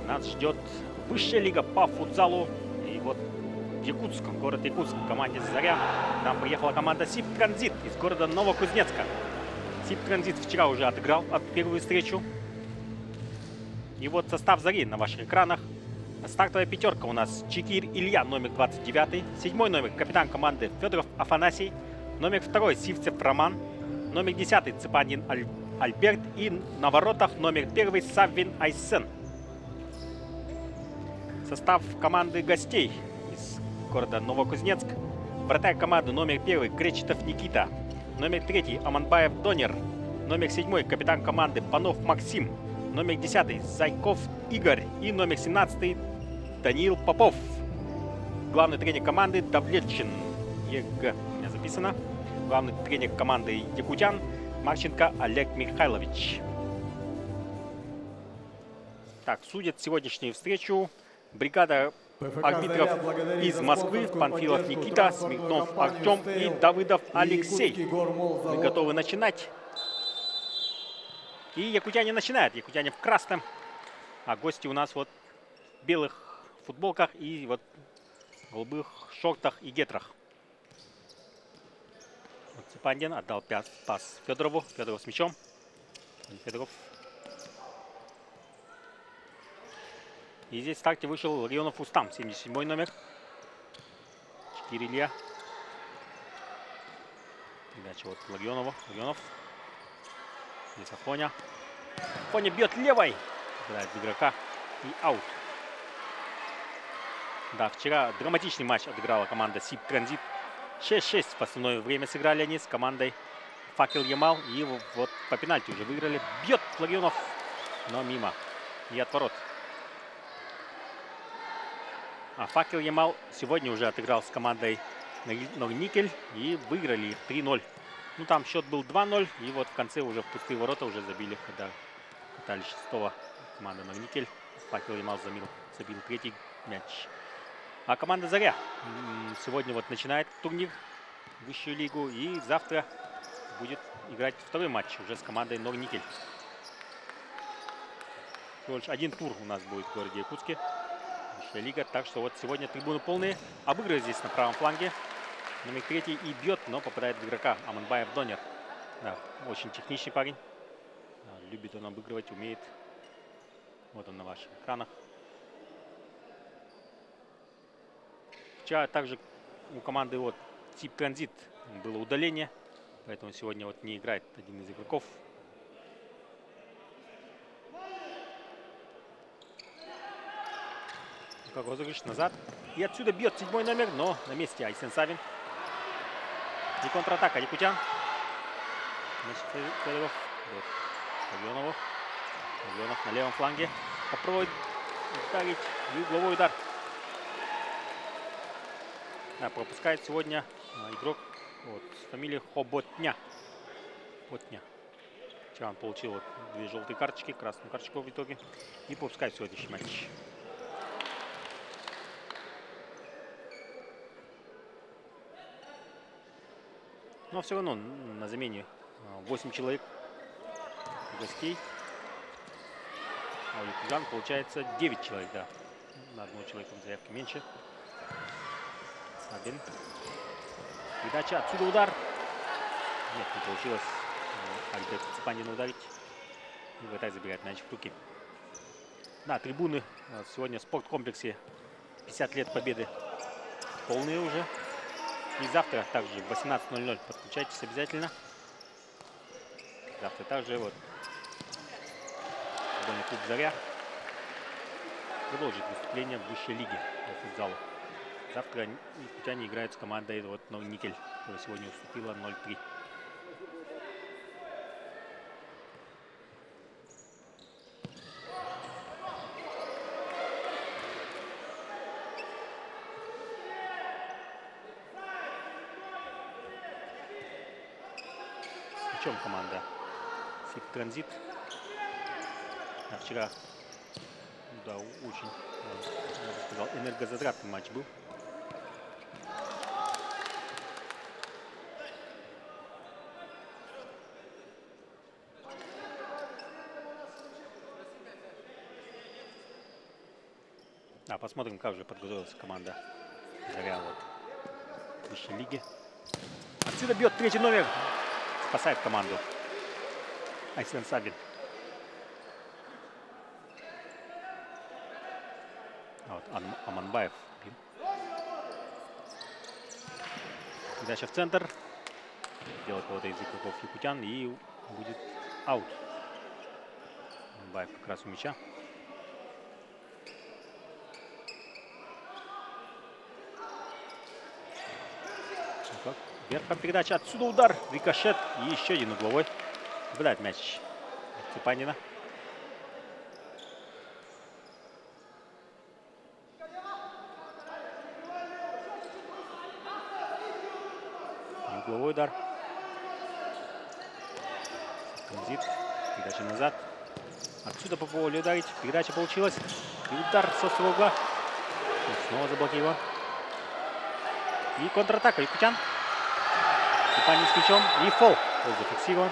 Нас ждет высшая лига по футзалу. И вот в Якутск, город Якутск, в команде «Заря» там приехала команда «Сиб Транзит» из города Новокузнецка. «Сиб Транзит» вчера уже отыграл первую встречу. И вот состав «Зари» на ваших экранах. Стартовая пятерка у нас: Чикир Илья, номер 29. Седьмой номер — капитан команды Федоров Афанасий. Номер 2 — Сивцев Роман. Номер 10 — Цепанин Альберт. И на воротах номер 1 — Саввин Айсен. Состав команды гостей из города Новокузнецк. Вратарь команды номер 1 — Кречетов Никита. Номер 3 — Аманбаев Донер. Номер 7 — капитан команды Панов Максим. Номер 10 — Зайков Игорь. И номер 17 — Даниил Попов. Главный тренер команды Давлетчин ЕГ. У меня записано. Главный тренер команды якутян Марченко Олег Михайлович. Так, судят сегодняшнюю встречу бригада арбитров из Москвы: Панфилов Никита, Смирнов Артем и Давыдов Алексей. Мы готовы начинать. И якутяне начинают. Якутяне в красном, а гости у нас вот в белых футболках и вот голубых шортах и гетрах. Вот Цепандин отдал пас Федорову. Федоров с мячом. Федоров. И здесь в старте вышел Ларионов Устам, 77 номер. Чикир Илья. Передача вот Ларионову. Ларионов. Здесь Афоня. Афоня бьет левой. Играет в игрока. И аут. Да, вчера драматичный матч отыграла команда «Сиб Транзит». 6-6 в основное время сыграли они с командой «Факел Ямал». И вот по пенальти уже выиграли. Бьет Ларионов, но мимо. И от ворот. А «Факел Ямал» сегодня уже отыграл с командой Норникель и выиграли их 3-0. Ну, там счет был 2-0. И вот в конце уже в пустые ворота уже забили, когда катали 6-го команда Норникель. «Факел Ямал» забил третий мяч. А команда «Заря» сегодня вот начинает турнир, высшую лигу, и завтра будет играть второй матч уже с командой Норникель. Всего лишь один тур у нас будет в городе Якутске, высшая лига, так что вот сегодня трибуны полные. Обыгрывает здесь на правом фланге номер 3 и бьет, но попадает в игрока. Аманбаев Донер. Да, очень техничный парень. Да, любит он обыгрывать, умеет. Вот он на ваших экранах. Вчера также у команды вот «Сиб Транзит» было удаление, поэтому сегодня вот не играет один из игроков. Как розыгрыш назад. И отсюда бьет 7 номер, но на месте Айсен Савин. И контратака якутян. Федоров. Ларионову. Ларионов на левом фланге. Попробует ударить. И угловой удар. Да, пропускает сегодня игрок вот, с фамилией Хоботня. Ботня. Вчера он получил вот 2 желтые карточки, красную карточку в итоге. И пропускает сегодняшний матч. Но все равно на замене 8 человек гостей. А у якутян получается 9 человек, да. На одного человека заявки меньше. Один. Передача, отсюда удар. Нет, не получилось Альберт Цепанина ударить. И вратарь забирает мяч в руки. Да, трибуны сегодня в спорткомплексе 50 лет победы полные уже. И завтра также в 18:00 подключайтесь обязательно. Завтра также вот футбольный клуб «Заря» продолжит выступление в высшей лиге по футзалу. Завтра якутяне играют с командой вот Норникель, которая сегодня уступила 0-3. С мячом команда «Сиб Транзит». А вчера, да, очень, я бы сказал, энергозатратный матч был. Посмотрим, как же подготовилась команда Заря вот в высшей лиге. Отсюда бьет третий номер. Спасает команду Айслен Сабин. Вот Аманбаев. Передача в центр. Делает кого-то из игроков якутян. И будет аут. Аманбаев как раз у мяча. Вверхом передача. Отсюда удар. Рикошет. И еще один угловой. Попадает мяч Степанина. Угловой удар. Транзит. Передача назад. Отсюда попробовали ударить. Передача получилась. И удар с острого угла. Снова заблокирован. И контратака якутян. Степанин с мячом. И фол. Фол зафиксирован.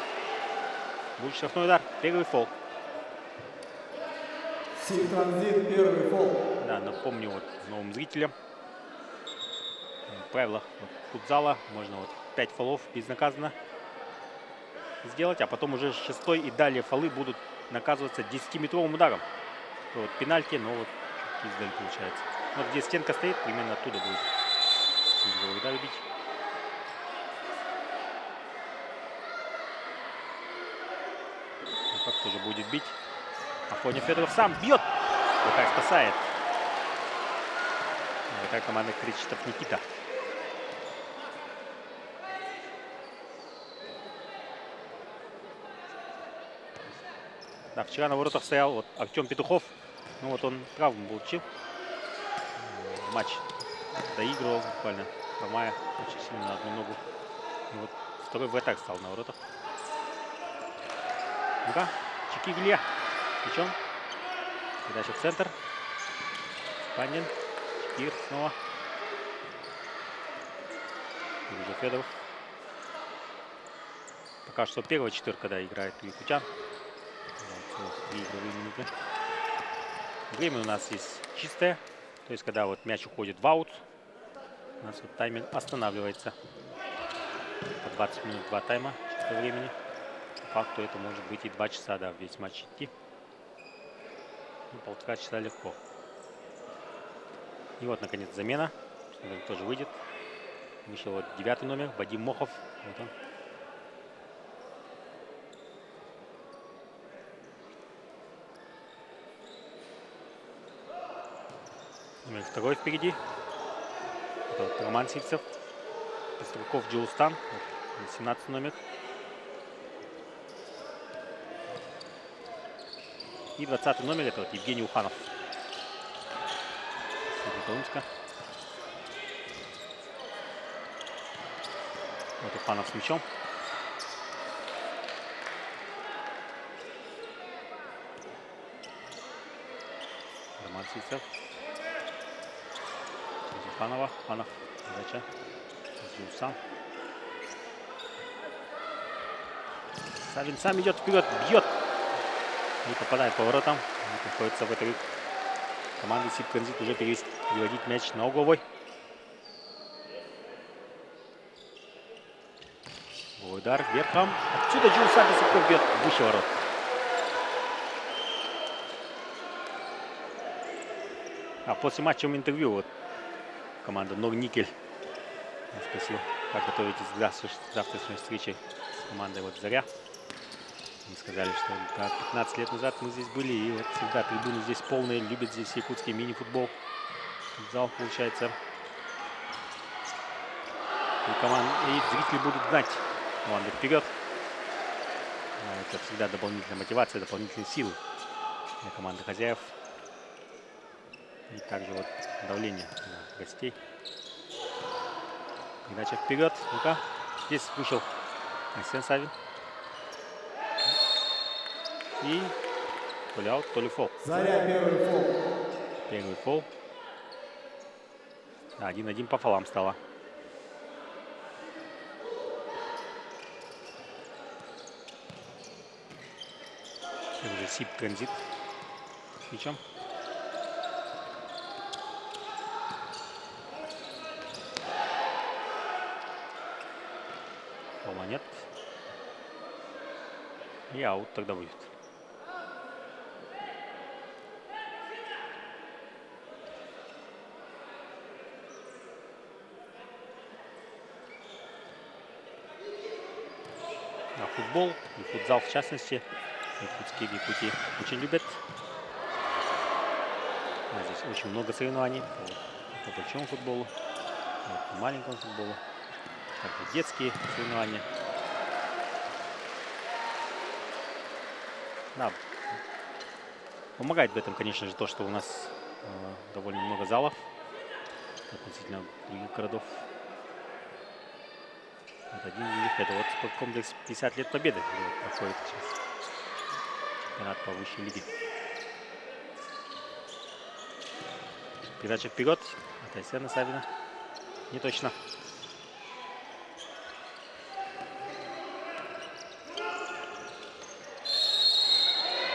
Будет штрафной удар. Первый фол. Транзит, первый фол. Да, напомню вот новым зрителям. Правило футзала. Можно вот 5 фолов безнаказанно сделать. А потом уже 6-й и далее фолы будут наказываться 10-метровым ударом. Вот пенальти, но вот чуть издали получается. Вот где стенка стоит, примерно оттуда будет удар бить. Как тоже будет бить. Афоня Федоров сам бьет. Вратарь спасает. Вратарь команды Кречетов Никита. Да, вчера на воротах стоял вот Артем Петухов. Ну вот он травму получил. Матч доигрывал буквально. Хромая очень сильно на одну ногу. И вот второй вратарь стал на воротах. Ну-ка, Чики Илья. Мячом. Передача в центр. Панин. Чикир снова. И уже Федоров. Пока что первая четверка, да, играет у якутян. 3 игровые минуты. Время у нас есть чистое. То есть, когда вот мяч уходит в аут, у нас вот таймер останавливается. По 20 минут 2 тайма чистого времени. По факту это может быть и 2 часа, да, весь матч идти. Ну, 1,5 часа легко. И вот, наконец, замена. Тоже выйдет. Вышел вот 9-й номер, Вадим Мохов. Вот он. Номер 2 впереди. Вот Роман Сильцев. Пеструков Джилустан. 17 номер. И 20 номер это вот Евгений Уханов. Вот Уханов с мячом. Роман Сильцев. Уханова. Уханов. Задача. Джилустан. Савин сам идет вперед, бьет. Не попадает по воротам. Находится в этой команде Сип Транзит уже переводить мяч на угловой. Удар верхом. Отсюда Джилустан бьет выше ворот. А после матча интервью вот команда Норникель спросил, как готовитесь к завтрашней встрече с командой вот Заря. Они сказали, что да, 15 лет назад мы здесь были, и вот всегда трибуны здесь полные, любят здесь якутский мини-футбол. Зал получается. И зрители будут знать команду вперед. Это всегда дополнительная мотивация, дополнительные силы для команды хозяев. И также вот давление на гостей. Передача вперед. Ну-ка. Здесь вышел Айслен Сабин. И то ли аут, то ли фол. Заря, первый фол. Первый фол. 1-1 по фолам стало. Это уже Сип Транзит с мячом. нет. И аут тогда будет. А футбол и футзал в частности якутские якути очень любят. Здесь очень много соревнований по большому футболу, по маленькому футболу, также детские соревнования. Да, помогает в этом, конечно же, то, что у нас довольно много залов относительно других городов. Вот один из них это вот спорткомплекс 50 лет Победы, где проходит сейчас чемпионат по высшей лиге. Передача вперед от Айсена Савина. Не точно.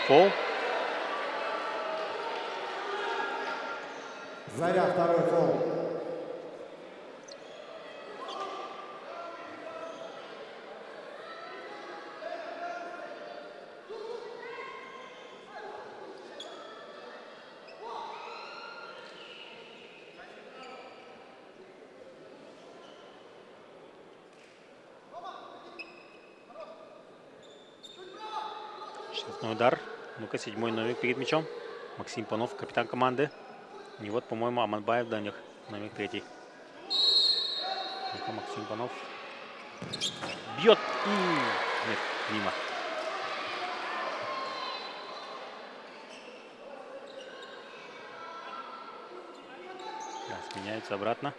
Фол. Заря, второй фол. Штрафной удар. Ну-ка, 7-й номер перед мячом. Максим Панов, капитан команды. И вот, по-моему, Аманбаев до них, номер 3. Ну-ка, Максим Панов. Бьет. И... Нет, мимо. Да, сменяются обратно.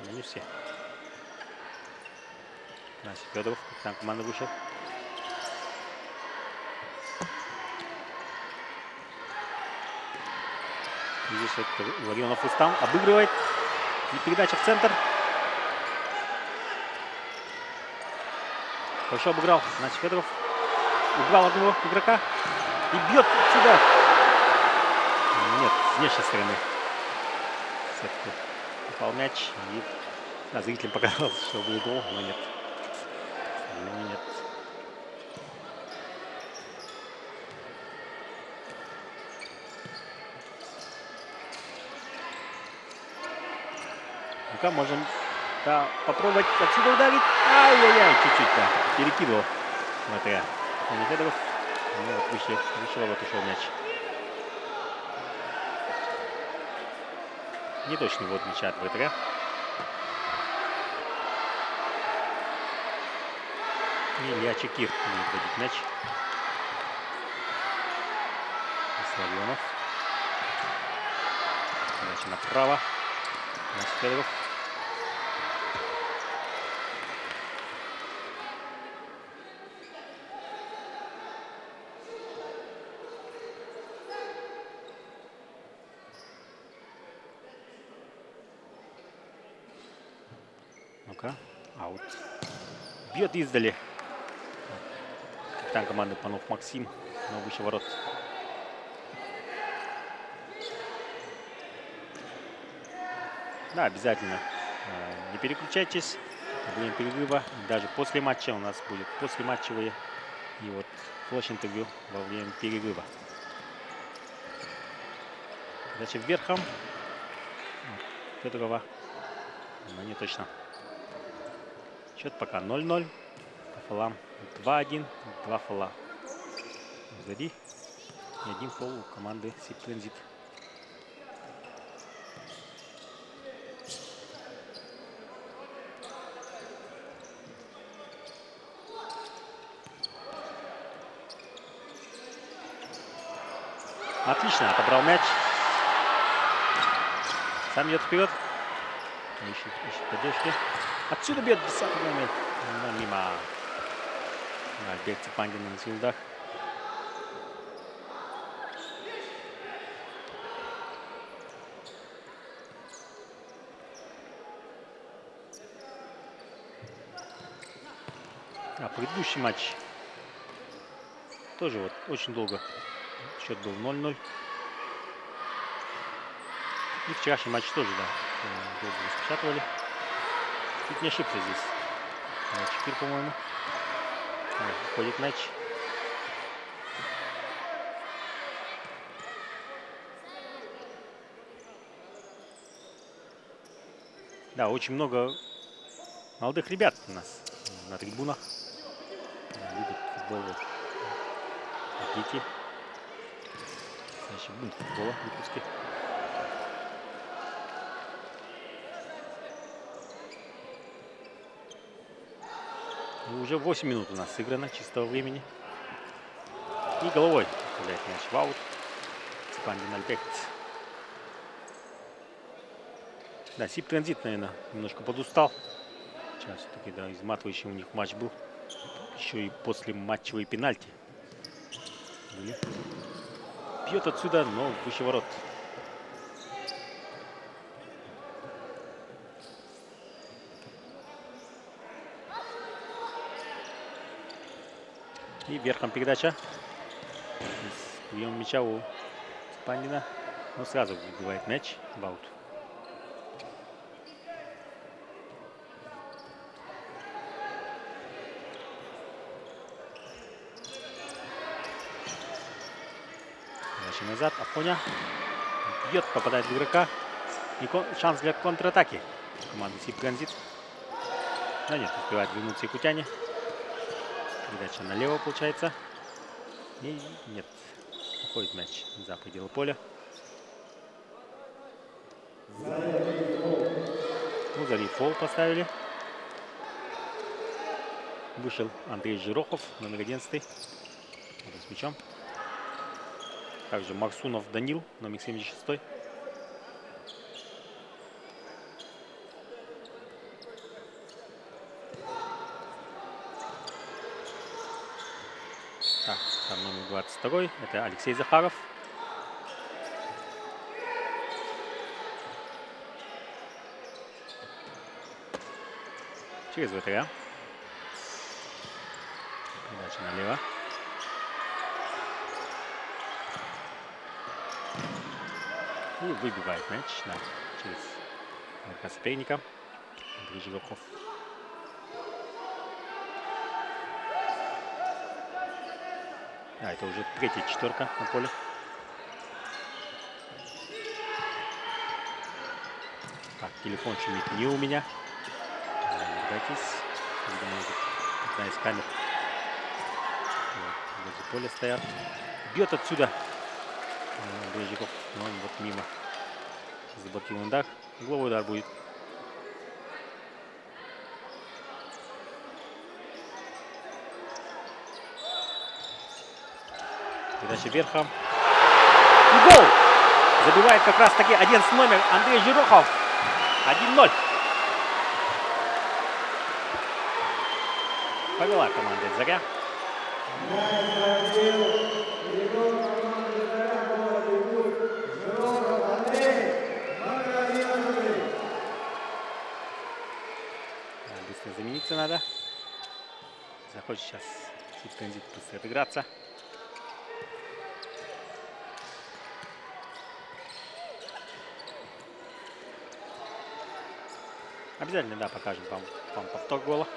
Но не все. Настя Федоров, капитан команды, вышел. Здесь вот Ларионов устал, обыгрывает. И передача в центр. Хорошо обыграл Настя Федоров. Убрал одного игрока. И бьет сюда. Нет, с внешней стороны. Сетку упал мяч. И да, зрителям показалось, что будет гол, но нет. Но нет. Ну-ка, можем попробовать отсюда ударить. Ай-яй-яй, чуть-чуть, да. Перекидывал вратаря. Федоров. Ну, вот вышел, вот ушел мяч. Неточный вот мяча от вратаря. И Илья Чекир будет вводить мяч. Славионов. Передача направо. Настя Федоров. Ну-ка, аут. Бьет издали. Капитан команды Панов Максим, но выше ворот. Да, обязательно не переключайтесь во время перерыва. Даже после матча у нас будет послематчевые и вот флеш-интервью во время перерыва. Передача вверхом. Федорова. Но не точно. Счет пока 0-0. По фолам 2-1. 2 фола сзади. И 1 фол у команды Сип Транзит. Отлично, отобрал мяч. Сам идет вперед. Ищет поддержки. Отсюда бьет 10-й номер. Но мимо. Альберт Цепангин на филдах. А предыдущий матч тоже вот очень долго. Счет был 0-0. И вчерашний матч тоже, да, долго распечатывали. чуть не ошибся здесь. 4, по-моему. Уходит мяч. Да, очень много молодых ребят у нас на трибунах. Любят футбол. Вот. Дети. Значит, будет футбола в Якутске. И уже 8 минут у нас сыграно чистого времени. И головой отправляет мяч в аут. Спандин Альбехт. Да, Сип Транзит, наверное, немножко подустал. Сейчас все-таки, да, изматывающий у них матч был. Еще и после матчевой пенальти. Бьет отсюда, но выше ворот. И верхом передача. Прием мяча у Спандина. Но сразу выбивает мяч в аут. Дальше назад. Афоня бьет, попадает в игрока. И шанс для контратаки команды Сип Транзит. Но нет, успевает вернуться якутяне. Передача налево получается. И нет. Уходит мяч за пределы поля. Ну, за фол поставили. Вышел Андрей Жирохов, номер 11. С мячом. Также Марсунов Данил, номер 76. Так, там номер 22. Это Алексей Захаров. Через вратаря. Передача налево. И выбивает мяч, да, через соперника. Андрей Жирохов. А, это уже третья четверка на поле. Так, телефон шумит не у меня. Дайтесь. Одна из камер. Вот, возле поля стоят. Бьет отсюда Андрей Жирохов. Но он вот мимо. Заблокирован удар. Угловой удар будет. Передача верхом. И гол! Забивает как раз таки 11 номер Андрей Жирохов. 1-0. Повела команда «Заря». Быстро замениться надо. Захочет сейчас Сип Транзит быстро отыграться. Обязательно, да, покажем вам повтор гола.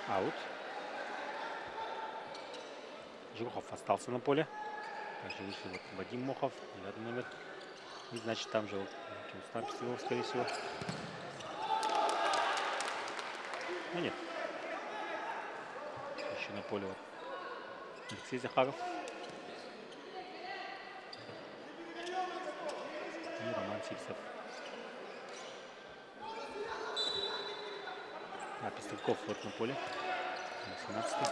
Аут. Жирохов остался на поле. Также вышел вот Вадим Мохов, 9 номер. И значит там же Устампис его, скорее всего. Но нет. Еще на поле вот Алексей Захаров. И Роман Сипсов. А, Пестряков вот на поле. 17-й.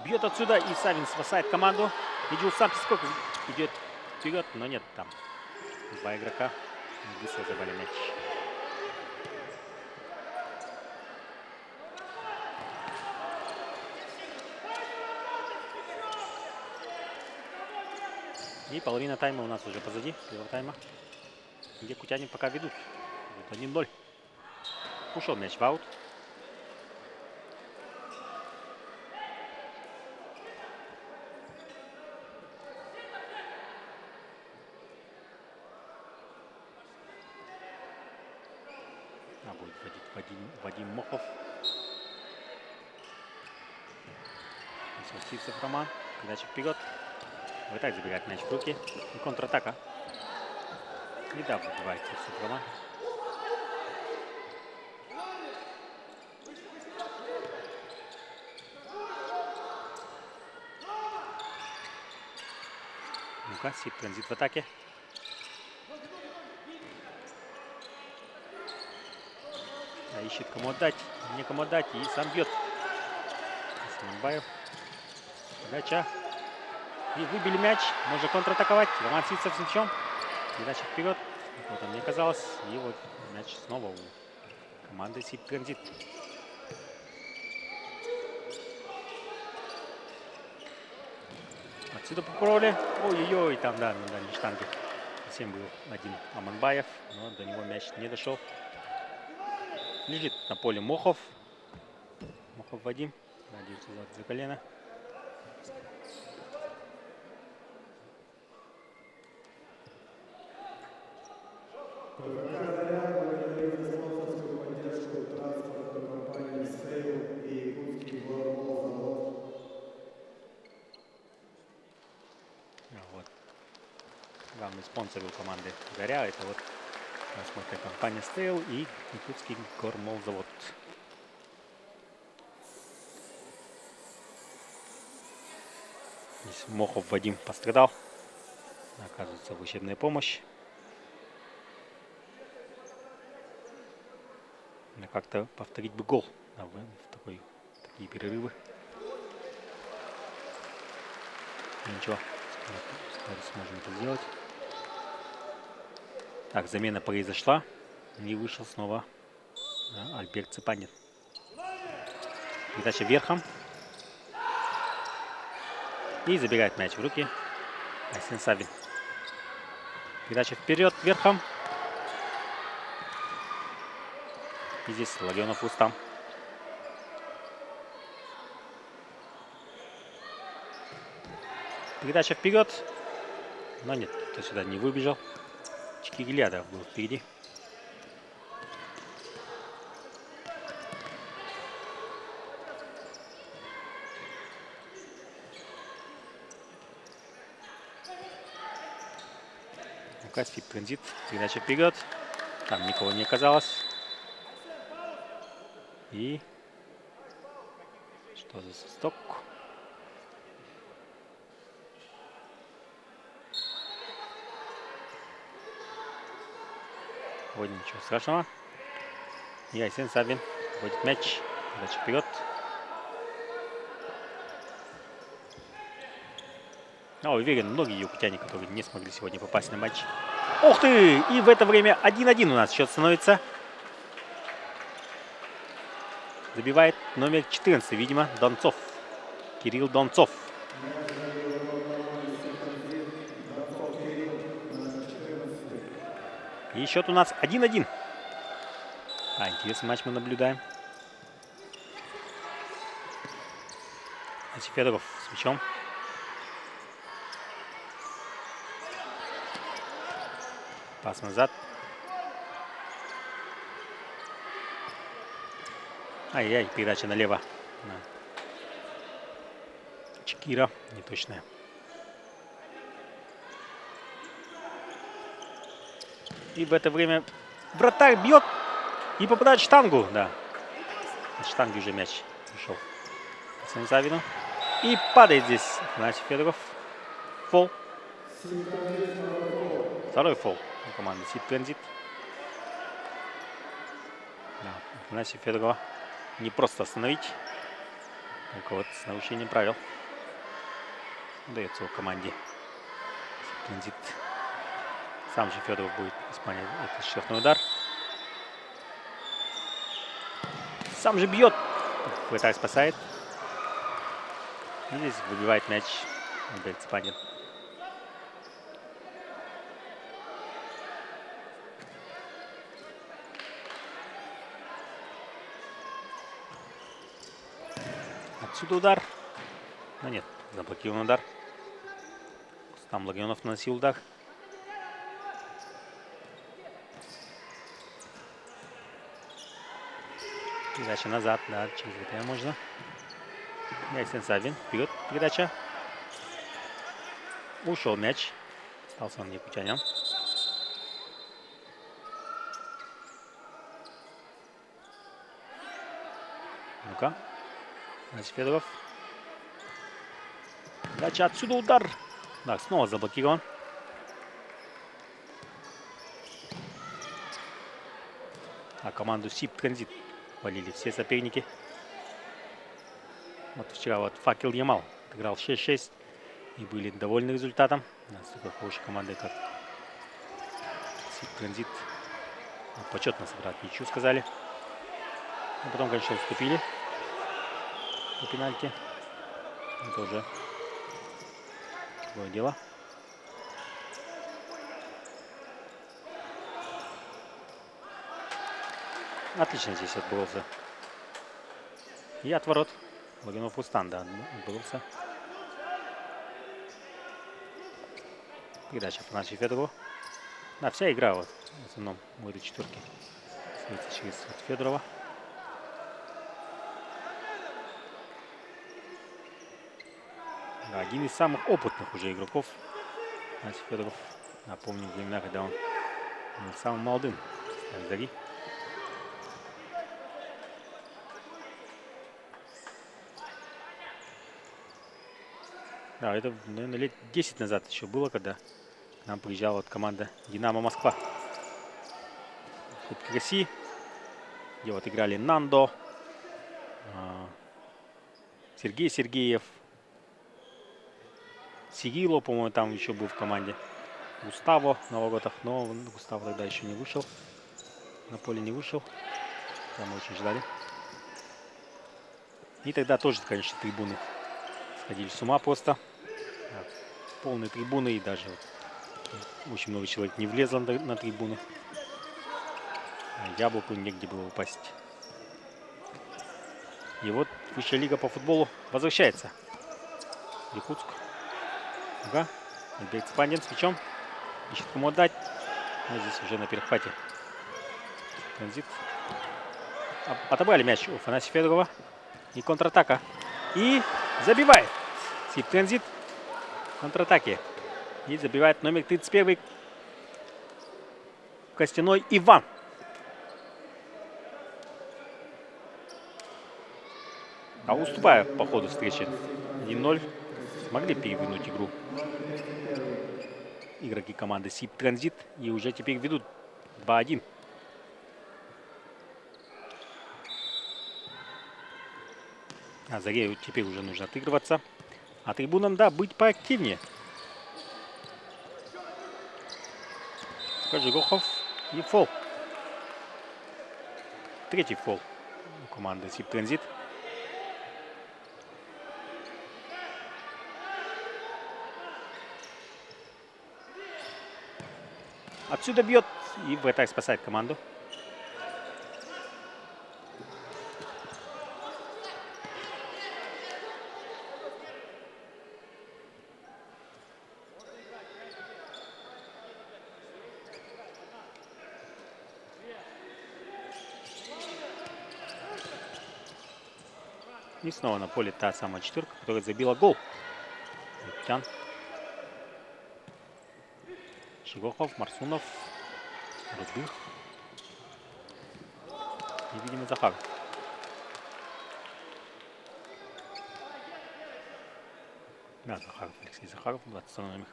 Бьет отсюда, и Савин спасает команду. Видел сам Песков идет вперед, но нет, там два игрока быстро забрали мяч. И половина тайма у нас уже позади, первого тайма, где кутяне пока ведут. Вот 1-0. Ушел мяч в аут. А будет водить Вадим Мохов. Сивцев Роман. Передача вперед. Вот так забирает мяч в руки. И контратака. Недавно забивает Сивцев Роман. Ну-ка, Сип транзит в атаке. А ищет кому отдать. Некому отдать. И сам бьет. Саманбаев. Передача. И выбили мяч. Можно контратаковать. Роман Сивцев с мячом. Передача вперед. Вот он мне казалось. И вот мяч снова у команды Сип Транзит. Отсюда попробовали. Ой-ой-ой, там, да, на дальней штанге. Совсем был один Аманбаев, но до него мяч не дошел. Лежит на поле Мохов. Мохов Вадим. Надеется за колено. Вот. Главный спонсор у команды Заря — это вот транспортная компания Стейл и Якутский гормолзавод. Здесь Мохов Вадим пострадал. Оказывается, врачебная помощь. Но как-то повторить бы гол в такие перерывы. Ничего, скоро сможем это сделать. Так, замена произошла. И вышел снова Альберт Цепанин. Передача верхом. И забирает мяч в руки Айсен Савин. Передача вперед верхом. И здесь Ларионов Рустам. Передача вперед. Но нет, кто сюда не выбежал. Чикигилядов был впереди. Ну-ка, Сип Транзит. Передача вперед. Там никого не оказалось. И что за свисток? Вот ничего страшного. И Айсен Савин вводит мяч. Передача вперед. Уверен, многие якутяне, которые не смогли сегодня попасть на матч. Ух ты! И в это время 1-1 у нас счет становится. Забивает номер 14, видимо, Донцов. Кирилл Донцов. И счет у нас 1-1. Интересный матч мы наблюдаем. Федоров с мячом. Пас назад. Ай-яй, передача налево. Чикира, неточная. И в это время вратарь бьет и попадает в штангу. Да. От штанги уже мяч ушел Савину. И падает здесь Игнатий Федоров. Фол. Второй фол у команды Сип Транзит. Да, Игнатия Федорова не просто остановить. Только вот с нарушением правил. Удается у команде Сип Транзит. Сам же Федоров будет исполнять этот штрафной удар. Сам же бьет. Вратарь спасает. И здесь выбивает мяч Альберт Цепанин. Отсюда удар. Но нет, заблокирован удар. Там Ларионов наносил удар. Передача назад, да, через это можно. Ясен Савин, вперед, передача. Ушел мяч. Остался он якутянин. Ну-ка. Значит, Федоров. Передача отсюда удар. Да, снова заблокирован. А команду СИП Транзит валили все соперники. Вот вчера вот Факел Ямал играл 6-6 и были довольны результатом. Настолько хорошей командой, как СИП Транзит. Почетно сыграть ничью, сказали. А потом, конечно, уступили по пенальти. Это уже другое дело. Отлично здесь отборолся. И от ворот. Логинов Устан, да, отборолся. Передача по нашей Федорову. Да, вся игра вот, в основном в этой четверке сводится через Федорова. Да, один из самых опытных уже игроков. Настя Федоров. Напомню времена, когда он был самым молодым. Зари. Да, это, наверное, лет 10 назад еще было, когда к нам приезжала вот команда «Динамо Москва». Кубки России, где вот играли Нандо, Сергей Сергеев, Сигило, по-моему, там еще был в команде. Густаво на воротах, но Густаво тогда еще не вышел. На поле не вышел. Там очень ждали. И тогда тоже, конечно, трибуны сходили с ума просто. Да, полные трибуны, и даже вот очень много человек не влезло на трибуны. А яблоку негде было упасть. И вот высшая лига по футболу возвращается. Якутск. Ага. Альберт Спандин с мячом. Ищет кому отдать. Но здесь уже на перехвате. Транзит. Отобрали мяч у Афанасия Федорова. И контратака. И забивает. СИП Транзит. Контратаки. И забивает номер 31. Костяной Иван. А уступая по ходу встречи 1-0. Смогли перевернуть игру игроки команды СИП Транзит. И уже теперь ведут 2-1. А Заре теперь уже нужно отыгрываться. А трибунам, да, быть поактивнее. Кожегохов и фол. Третий фол у команды СИП Транзит. Отсюда бьет, и вратарь спасает команду. И снова на поле та самая четверка, которая забила гол. Тян. Шигохов, Марсунов, Рудых. И, видимо, Захаров. Да, Захаров, Алексей Захаров, 22 номер.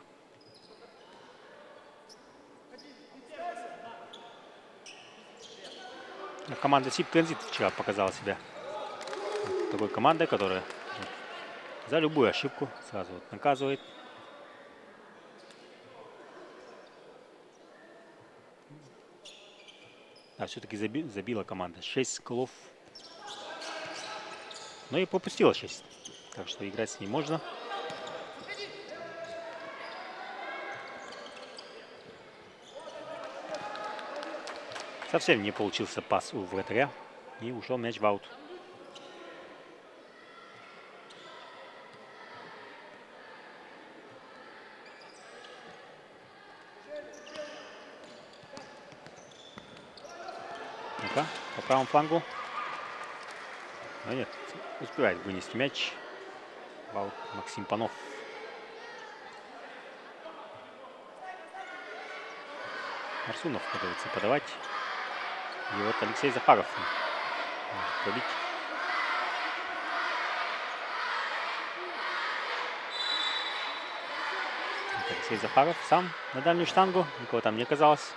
Команда СИП Транзит вчера показала себя такой командой, которая за любую ошибку сразу вот наказывает. А все-таки забила команда 6 голов. Но и пропустила 6. Так что играть с ней можно. Совсем не получился пас у вратаря. И ушел мяч в аут. Ну-ка, по правому флангу. Но нет, успевает вынести мяч. Максим Панов. Арсунов готовится подавать. И вот Алексей Захаров может пробить. Вот Алексей Захаров сам на дальнюю штангу. Никого там не оказалось.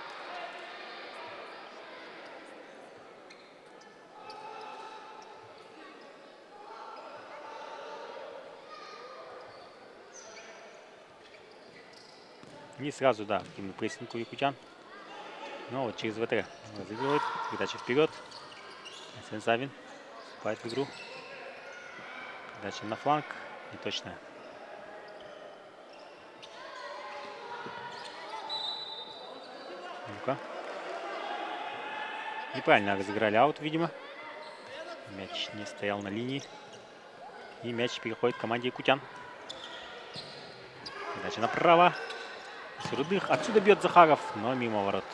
Не сразу, да, активный прессинг у якутян. Но вот через ВТ разыгрывает. Передача вперед. Арсен Савин вступает в игру. Передача на фланг. Неточная. Ну-ка. Неправильно разыграли аут, видимо. Мяч не стоял на линии. И мяч переходит к команде якутян. Передача направо. Рудых. Отсюда бьет Захаров, но мимо ворот.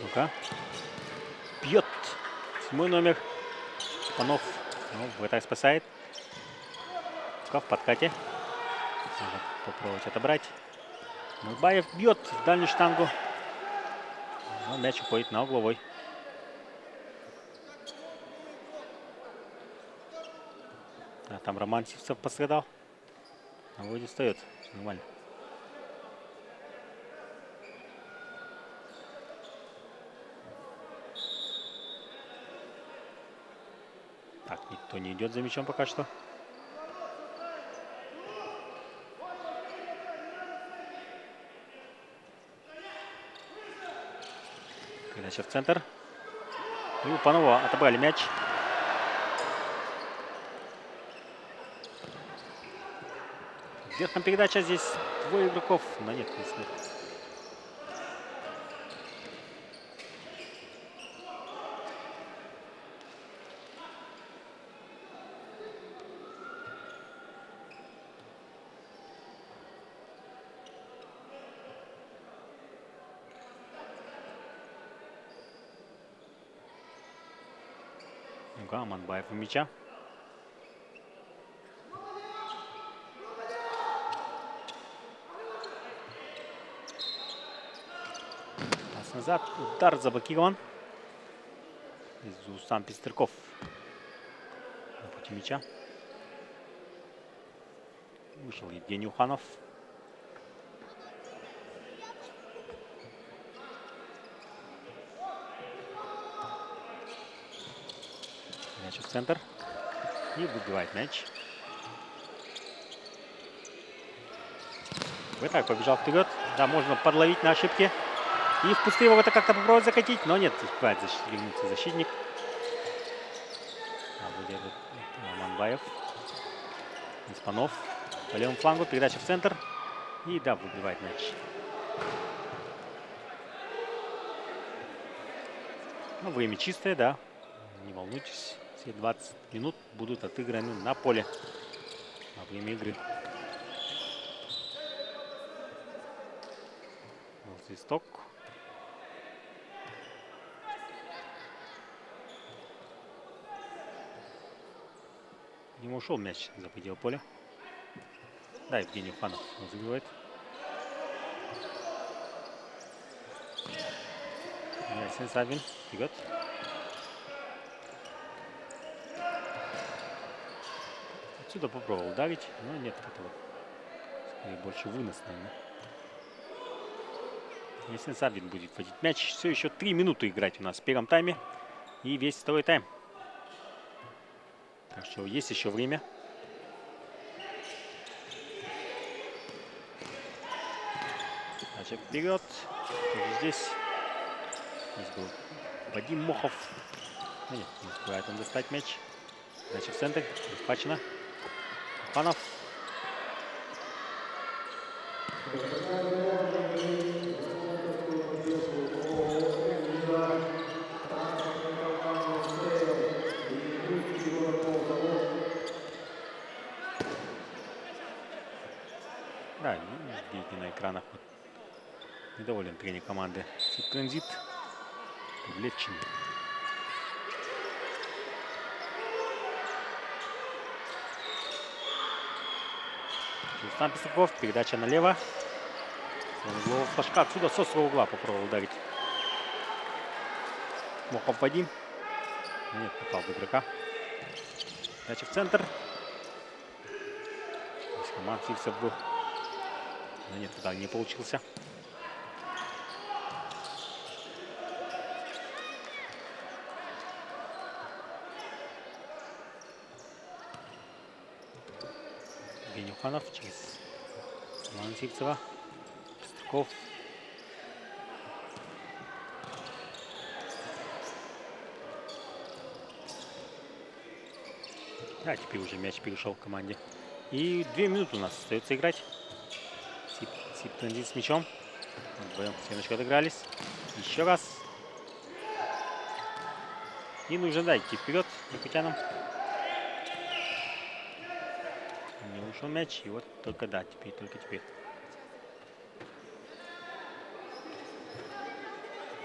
Ну-ка. Бьет. 7 номер. Панов. Ну, вратарь спасает. В подкате. Надо попробовать отобрать. Мурбаев бьет в дальнюю штангу. Но мяч уходит на угловой. А там Роман Сивцев пострадал. А вроде встает. Все нормально. Так, никто не идет за мячом пока что. Передача в центр. И у Панова отобрали мяч. Верхом передача, здесь двое игроков, но нет, не смог. Ну-ка, Аманбаев у мяча. Пас назад, удар заблокирован. Сам Пестряков на пути мяча. Вышел Евгений Уханов. Мяч в центр. И выбивает мяч. Так побежал вперед. Да, можно подловить на ошибке. И в пустые ворота как-то попробовать закатить. Но нет, успевает вернуться защитник. Аманбаев. Испанов. По левому флангу. Передача в центр. И да, выбивает мяч. Ну, время чистое, да. Не волнуйтесь. Все 20 минут будут отыграны на поле во время игры. Вот свисток. Не ушел мяч за пределы поля. Да, Евгений Уханов разыгрывает. Арсен Савин вперед. Отсюда попробовал ударить, но нет, это вот скорее больше вынос, наверное. Арсен Савин будет вводить мяч. Все еще 3 минуты играть у нас в первом тайме. И весь второй тайм. Так что есть еще время. Значит, вперед. Здесь был Вадим Мохов. Нет, не успевает он достать мяч. Значит, в центр. Захвачено. Панов. Да, видите на экранах. Вот. Недоволен тренер команды Сип Транзит. Левчин. Рустам Пестраков. Передача налево. Углового флажка. Отсюда со своего угла попробовал ударить. Мохов Вадим. Нет, попал в игрока. Передача в центр. Здесь Роман Сивцев был. Но нет, удар не получился. Евгений Уханов через Романа Сивцева. Пестраков. Да, теперь уже мяч перешел к команде. И 2 минуты у нас остается играть. Сип Транзит с мячом. Вдвоем стеночку отыгрались. Еще раз. И нужно, да, идти вперед якутянам. Не ушел мяч. И вот только, да, теперь, только теперь.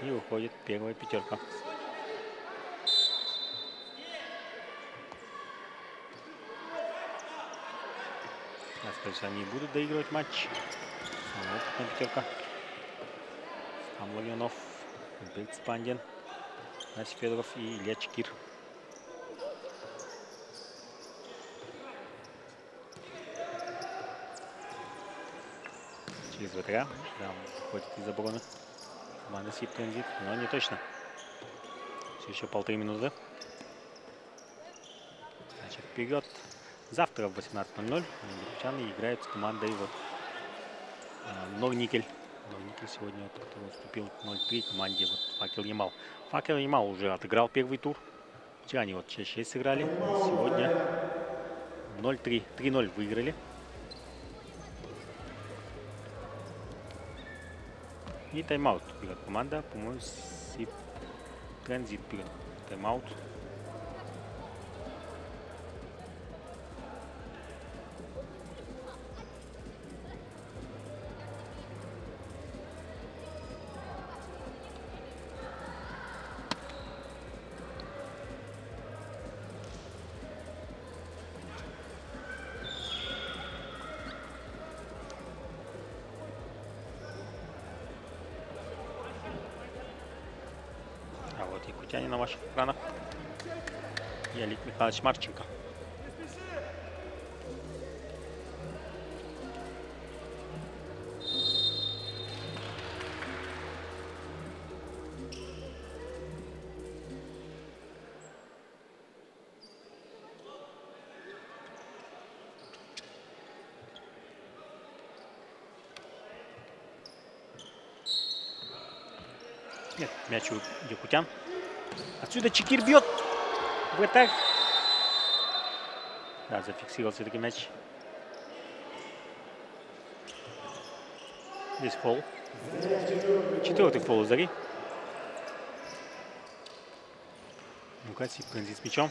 И уходит первая пятерка. Кажется, они будут доигрывать матч. Вот пятерка. Там Ларионов, Бельц Пандин, Насик Федоров и Илья Чекир. Через вратаря. Да, выходит из обороны. Команда Сип Транзит, но не точно. Все еще 1,5 минуты. Значит, вперед. Завтра в 18:00 якутяне играют с командой вот Норникель. Норникель сегодня, вот, который уступил 0-3 команде вот, Факел Ямал. Факел Ямал уже отыграл первый тур. Вчера они вот 6-6 сыграли. Сегодня 0-3, 3-0 выиграли. И тайм-аут берет команда, по-моему, Сип Транзит берет тайм-аут. Якутяне на ваших экранах. И Олег Михайлович Марченко. Нет, мяч у якутян. Отсюда Чекир бьет. Вратарь. Да, зафиксировал все-таки мяч. Здесь фол. 4-й фол у Зари. Ну-ка, Сип Транзит с мячом.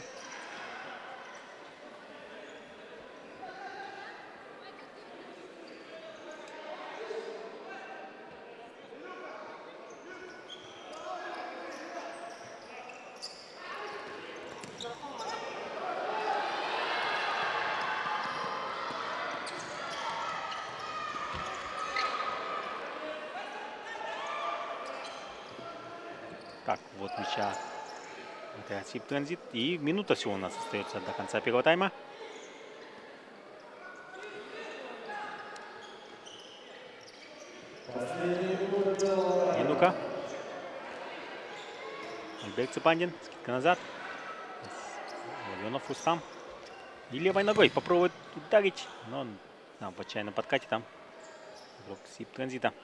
Так, вот мяча. Это Сип Транзит. И минута всего у нас остается до конца первого тайма. И ну-ка. Альберт Цепандин. Скидка назад. Ларионов Рустам. И левой ногой попробует ударить. Но он в отчаянном подкате там. Игрок Сип Транзита.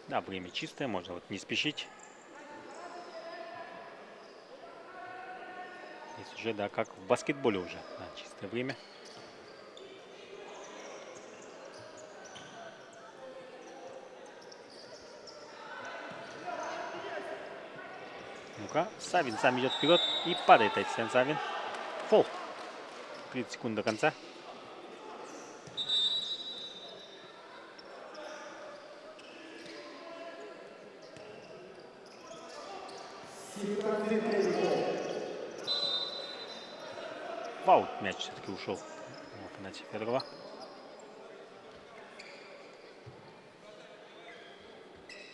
Да, время чистое, можно вот не спешить. Здесь уже, да, как в баскетболе уже, да, чистое время. Ну-ка, Савин сам идет вперед и падает Айтсен Савин. Фол. 30 секунд до конца. Сип-транзит третий фол. В аут мяч все-таки ушел у Афанасия Федорова.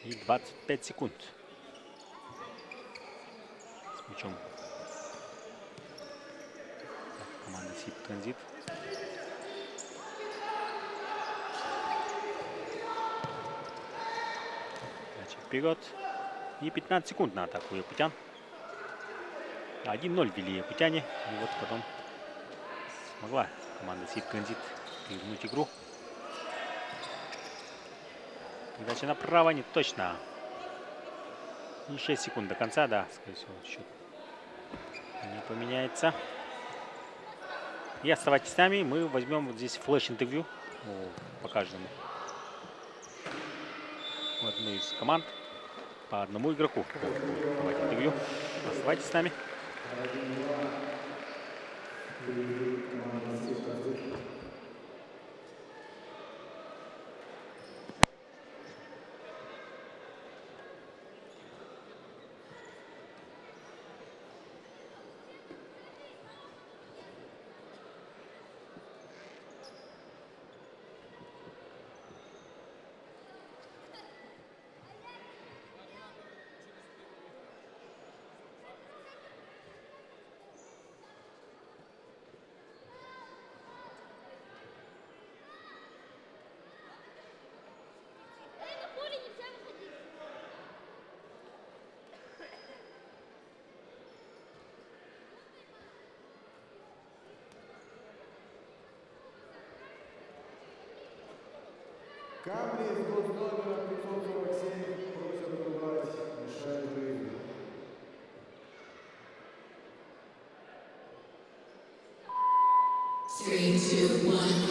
И 25 секунд. С мячом команда Сип-транзит. Мяч вперед. И 15 секунд на атаку якутян. 1-0 вели якутяне. И вот потом смогла команда Сип-транзит перевернуть игру. Передача направо не точно. И 6 секунд до конца, да, скорее всего, счет не поменяется. И оставайтесь с нами, мы возьмем вот здесь флеш-интервью по каждому. Вот одну из команд по одному игроку. Давайте интервью. Оставайтесь с нами. Камни из госномера 547 просят убрать, мешает жизни. Three, two, one,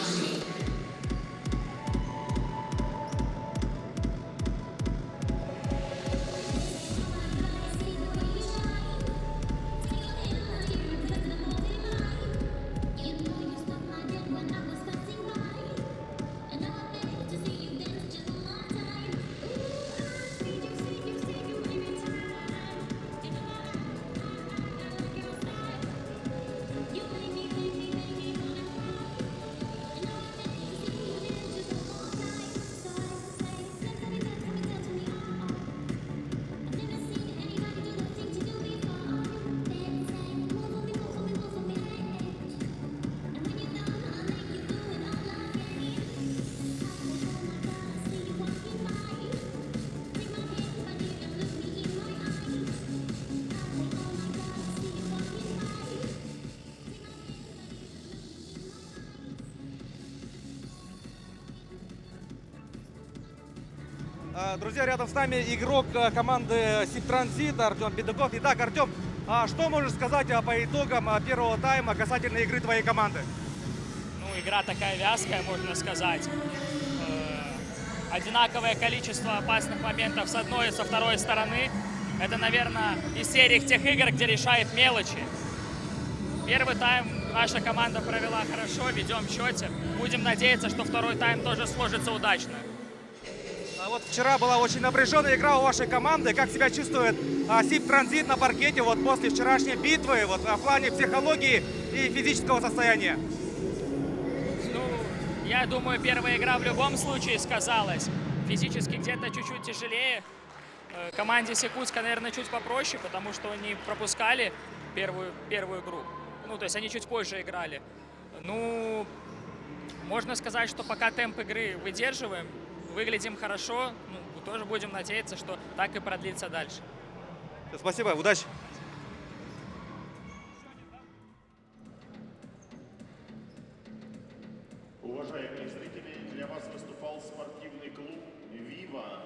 Друзья, рядом с нами игрок команды Сип-транзит Артем Бедуков. Итак, Артем, что можешь сказать по итогам первого тайма касательно игры твоей команды? Ну, игра такая вязкая, можно сказать. Одинаковое количество опасных моментов с одной и со второй стороны. Это, наверное, из серии тех игр, где решает мелочи. Первый тайм наша команда провела хорошо, ведем в счете. Будем надеяться, что второй тайм тоже сложится удачно. Вот вчера была очень напряженная игра у вашей команды. Как себя чувствует Сип-транзит на паркете вот после вчерашней битвы вот, в плане психологии и физического состояния? Ну, я думаю, первая игра в любом случае сказалась. Физически где-то чуть-чуть тяжелее. Команде Якутска, наверное, чуть попроще, потому что они пропускали первую игру. Ну, то есть они чуть позже играли. Ну, можно сказать, что пока темп игры выдерживаем, выглядим хорошо, ну, тоже будем надеяться, что так и продлится дальше. Спасибо, удачи! Уважаемые зрители, для вас выступал спортивный клуб «Вива».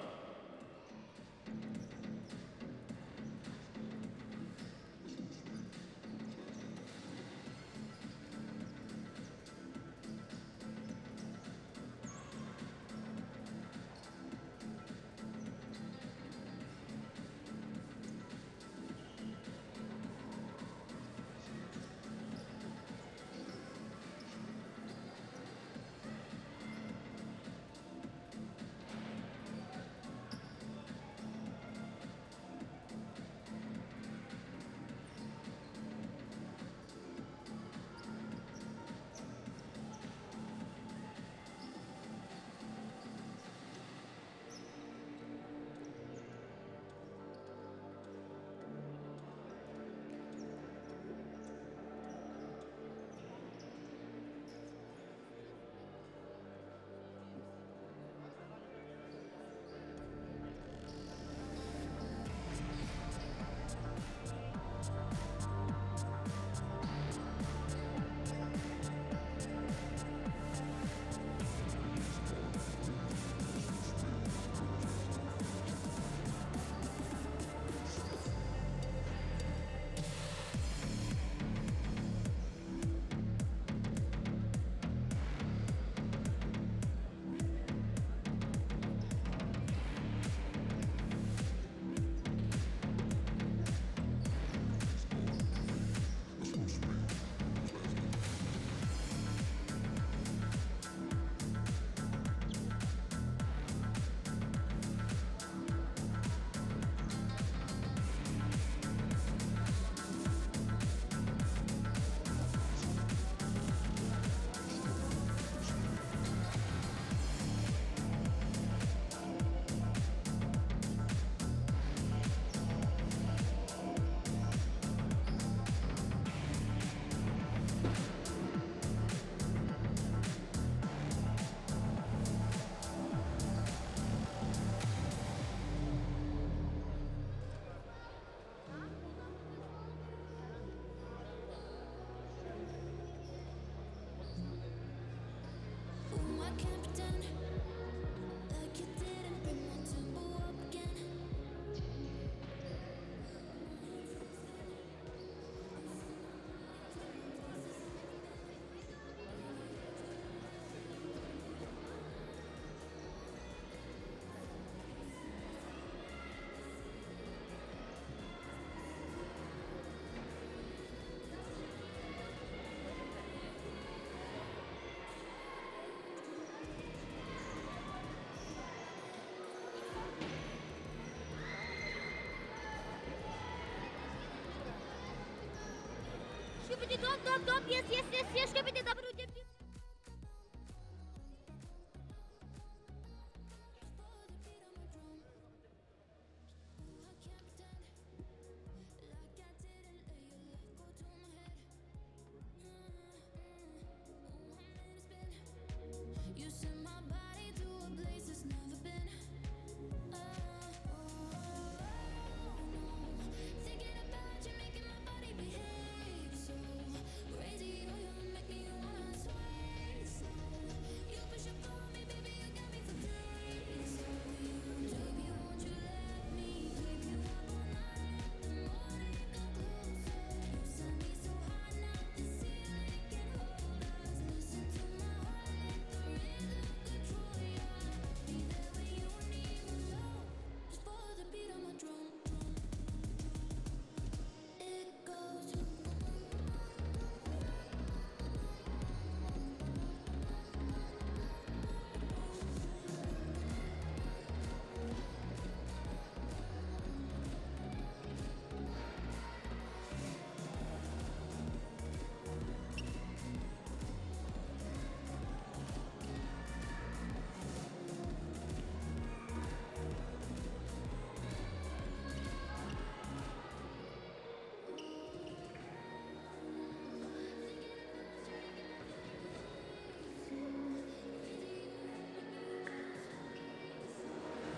Şüpheci top, yes, şüpheci top, You send my body to a place it's never been. Thinking about you, making my body behave so crazy. Oh, you make me wanna sway. So you push up on me, baby, you got me for free. So you took me, won't you let me keep you up all night? The morning come closer. You send me so high, now the ceiling can hold us. Listen to my heart, let the rhythm control ya. Be there when you need me most. Just for the beat of my drum. It goes.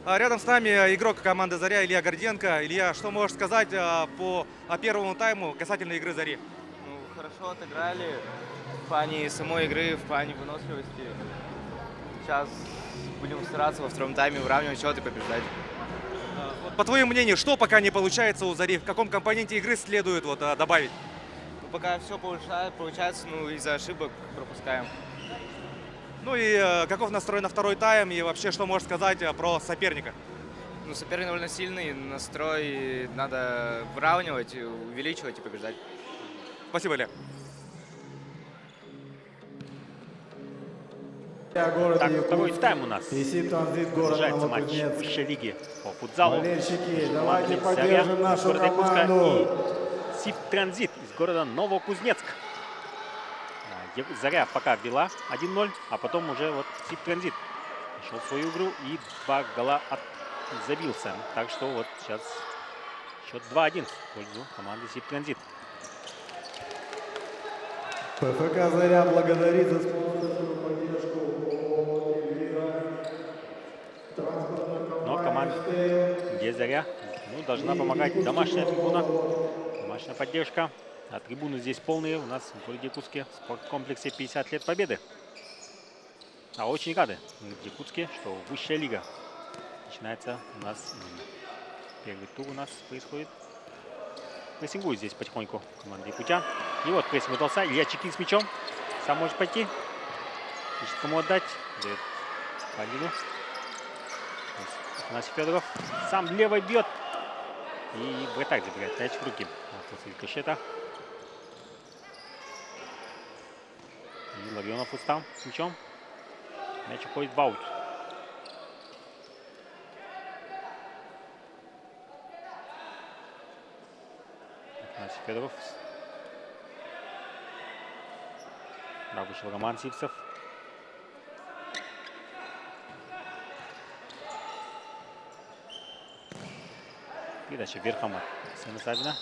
Рядом с нами игрок команды «Заря» Илья Горденко. Илья, что можешь сказать по первому тайму касательно игры «Зари»? Ну, хорошо отыграли в плане самой игры, в плане выносливости. Сейчас будем стараться во втором тайме выравнивать счет и побеждать. По твоему мнению, что пока не получается у «Зари»? В каком компоненте игры следует добавить? Ну, пока все получается, ну, из-за ошибок пропускаем. Ну и каков настрой на второй тайм? И вообще, что можешь сказать про соперника? Ну, соперник довольно сильный, настрой надо выравнивать, увеличивать и побеждать. Спасибо, Илья. Так, второй тайм у нас. И Сип Транзит города Продолжается матч Новокузнецк. высшей лиги по футзалу. Болельщики, Между давайте командами поддержим «Заря» из нашу города Якутска команду. и Сип Транзит из города Новокузнецк. Заря пока вела 1-0, а потом уже вот Сип Транзит нашел свою игру и 2 гола забился. Так что вот сейчас счет 2-1 в пользу команды Сип Транзит. ПФК «Заря» благодарит за спонсорскую поддержку ООО «Эльвира». Транспортная Но компания команда, где Заря, должна помогать домашняя трибуна, домашняя поддержка. А трибуны здесь полные. У нас в городе Якутске в спорткомплексе 50 лет победы. А очень рады в Якутске, что высшая лига начинается у нас. Первый тур у нас происходит. Прессингует здесь потихоньку команда якутян. И вот прессинг удался. Илья Чекин с мячом. Сам может пойти. Ищет кому отдать. Дает Палину. Афанасий Федоров. Сам левой бьет. И вратарь забирает мяч в руки. После рикошета. И Ларионов устал с мячом. Мяч уходит в аут. Афанасий Федоров. Да, вышел Роман Сивцев. Передача верхом от Сына Савина.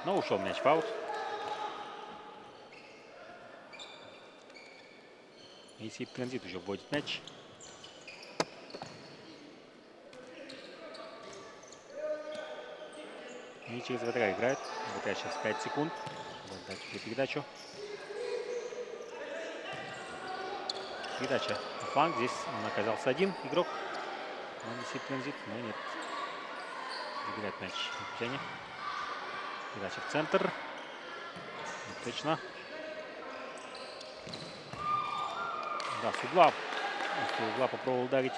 Но ушел мяч в аут. И Сип Транзит уже вводит мяч. И через вратаря играет. Вратарь сейчас 5 секунд. Вот дать передачу. Передача фланг. Здесь он оказался один игрок. Команды Транзит, но нет. Забирает мяч Якутяне. Передача в центр. Не точно. Да, с угла. С угла попробовал ударить,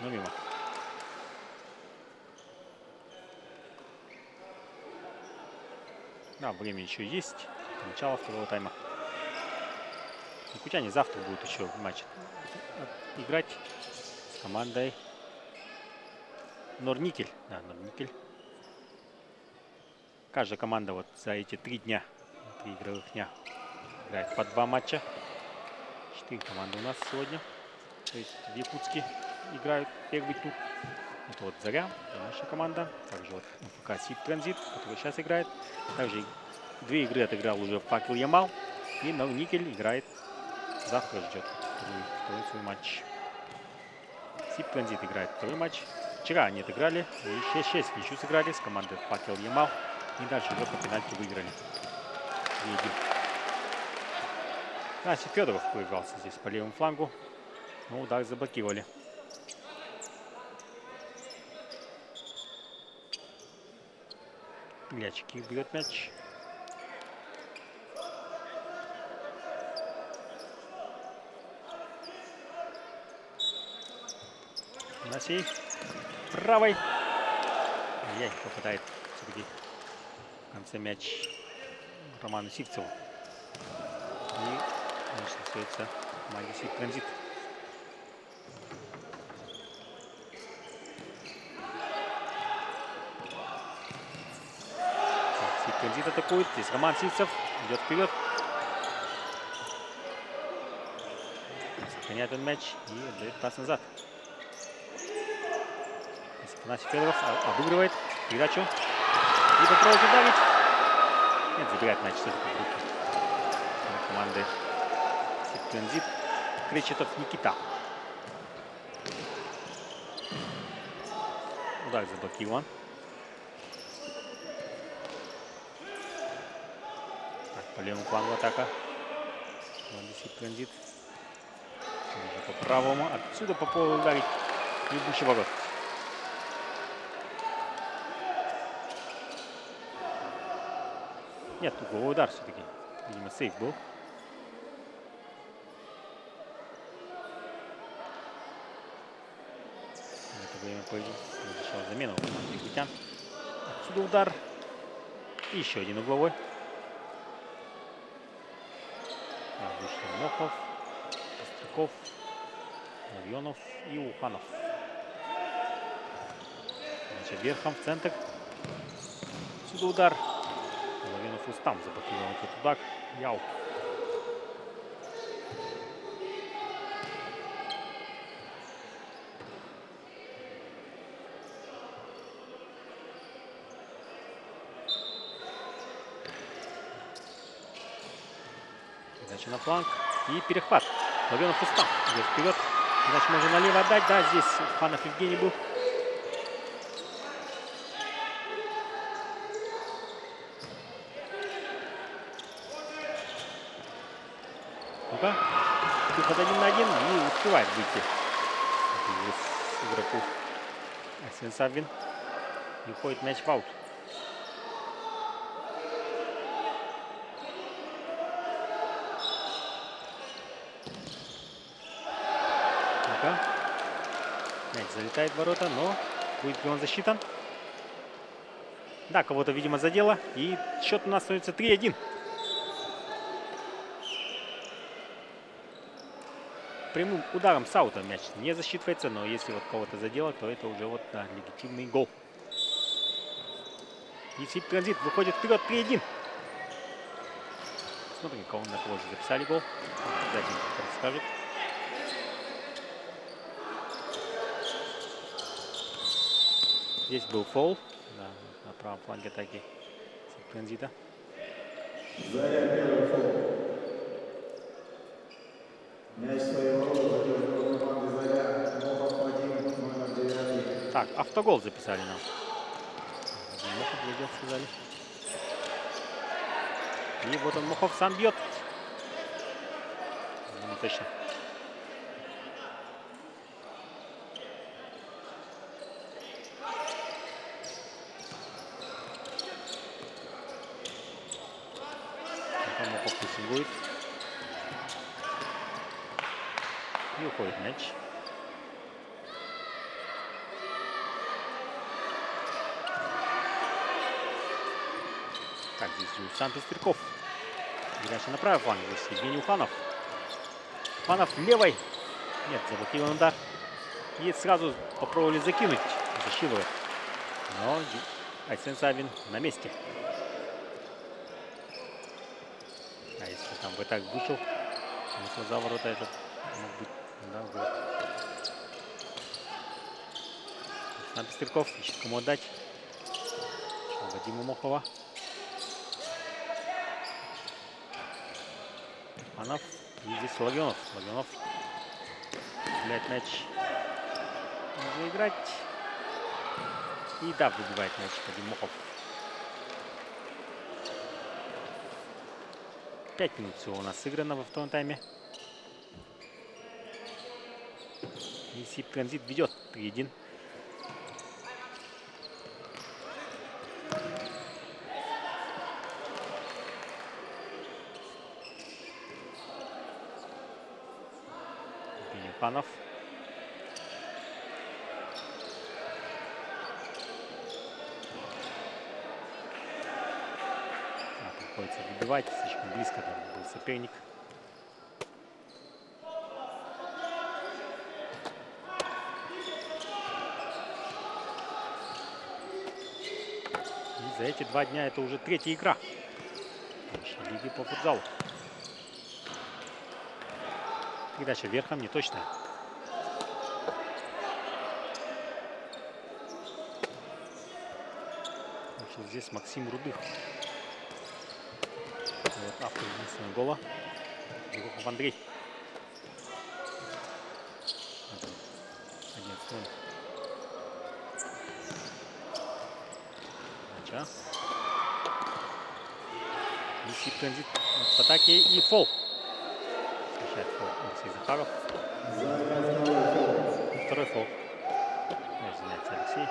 но мимо. Да, время еще есть. Начало второго тайма. Якутяне завтра будут еще матч играть с командой Норникель. Да, Норникель. Каждая команда вот за эти 3 дня, 3 игровых дня играет по 2 матча. 4 команды у нас сегодня. То есть в Якутске играют первый тур. Это вот Заря, наша команда. Также вот МФК Сиб Транзит, который сейчас играет. Также 2 игры отыграл уже Факел Ямал. И Норникель играет. Завтра ждет второй свой матч. Сиб Транзит играет второй матч. Вчера они отыграли. И 6-6 ничью сыграли с командой Факел Ямал. И дальше уже по пенальти выиграли. 2-1. Наси Федоров проигрался здесь по левому флангу. Но удар заблокировали. Глячики бьет мяч. Насей правой. Яй, попадает все-таки в конце мяч Роману Сивцеву. И значит, остается команде Сиб Транзит. Сиб Транзит атакует. Здесь Роман Сивцев идет вперед. Сохраняет он мяч и отдает пас назад. Афанасий Федоров обыгрывает передачу и попробует ударить. Нет, забирает мяч все-таки в руки команды Сиб Транзит. Кречетов Никита. Удар заблокирован. Так, по левому флангу атака команды Сиб Транзит. По правому. Отсюда попробовал ударить любящий ворот. Нет, угловой удар все-таки. Видимо, сейф был. В это время произошла замена у команды якутян. Отсюда удар. И еще один угловой. Вышли Мохов, Костряков, Ларионов и Уханов. Значит, верхом в центр. Отсюда удар. Ларионов устам заблокировал этот удар. Яу. Передача на фланг. И перехват. Ларионов устам. Идет вперед. Иначе можно налево отдать. Да, здесь Фанов Евгений был. Ну-ка. Выход 1 на 1. Не успевает выйти игроку Асвин Саввин. И уходит мяч в аут. Ну-ка. Мяч залетает в ворота, но будет ли он засчитан? Да, кого-то, видимо, задело. И счет у нас становится 3-1. Прямым ударом с аута мяч не засчитывается, но если вот кого-то задело, то это уже вот, да, легитимный гол. И Сиб Транзит выходит вперед 3-1. Смотрим, кого на кого же записали гол. Обязательно расскажут. Здесь был фол, да, на правом фланге атаки Сиб Транзита. Заря первый фол. Мяч своего рода задерживал команды Заря. Мохов Вадим, номер 9. Так, автогол записали нам. Мохов глядел, сказали. И вот он, Мохов, сам бьет. Не точно. Шамохов прессингует. И уходит мяч. Так, здесь Александр Пестряков. Передача на правый фланг. Здесь Евгений Уханов. Уханов левой. Нет, заблокирован удар. И сразу попробовали закинуть защиту. Но Айсен Савин на месте. А если там бы так вышел, то за ворота этот мог быть. Да, был. Александр Пестряков ищет кому отдать. Вадима Мохова. Уханов. И здесь Логвинов. Логвинов стреляет мяч. Можно играть. И да, выбивает мяч Вадим Мохов. 5 минут всего у нас сыграно во втором тайме. И Сибтранзит ведет 3-1. Уханов. Приходится выбивать, слишком близко там был соперник. И за эти 2 дня это уже 3-я игра в лиге по футзалу. Передача верхом неточная. Здесь Максим Рудых. Вот автор единственного гола. Жирухов Андрей. 11-0. Мяча. И Сибтранзит в атаке и фол. Встречает фол Алексей Захаров. Второй фол. Извиняется Алексей.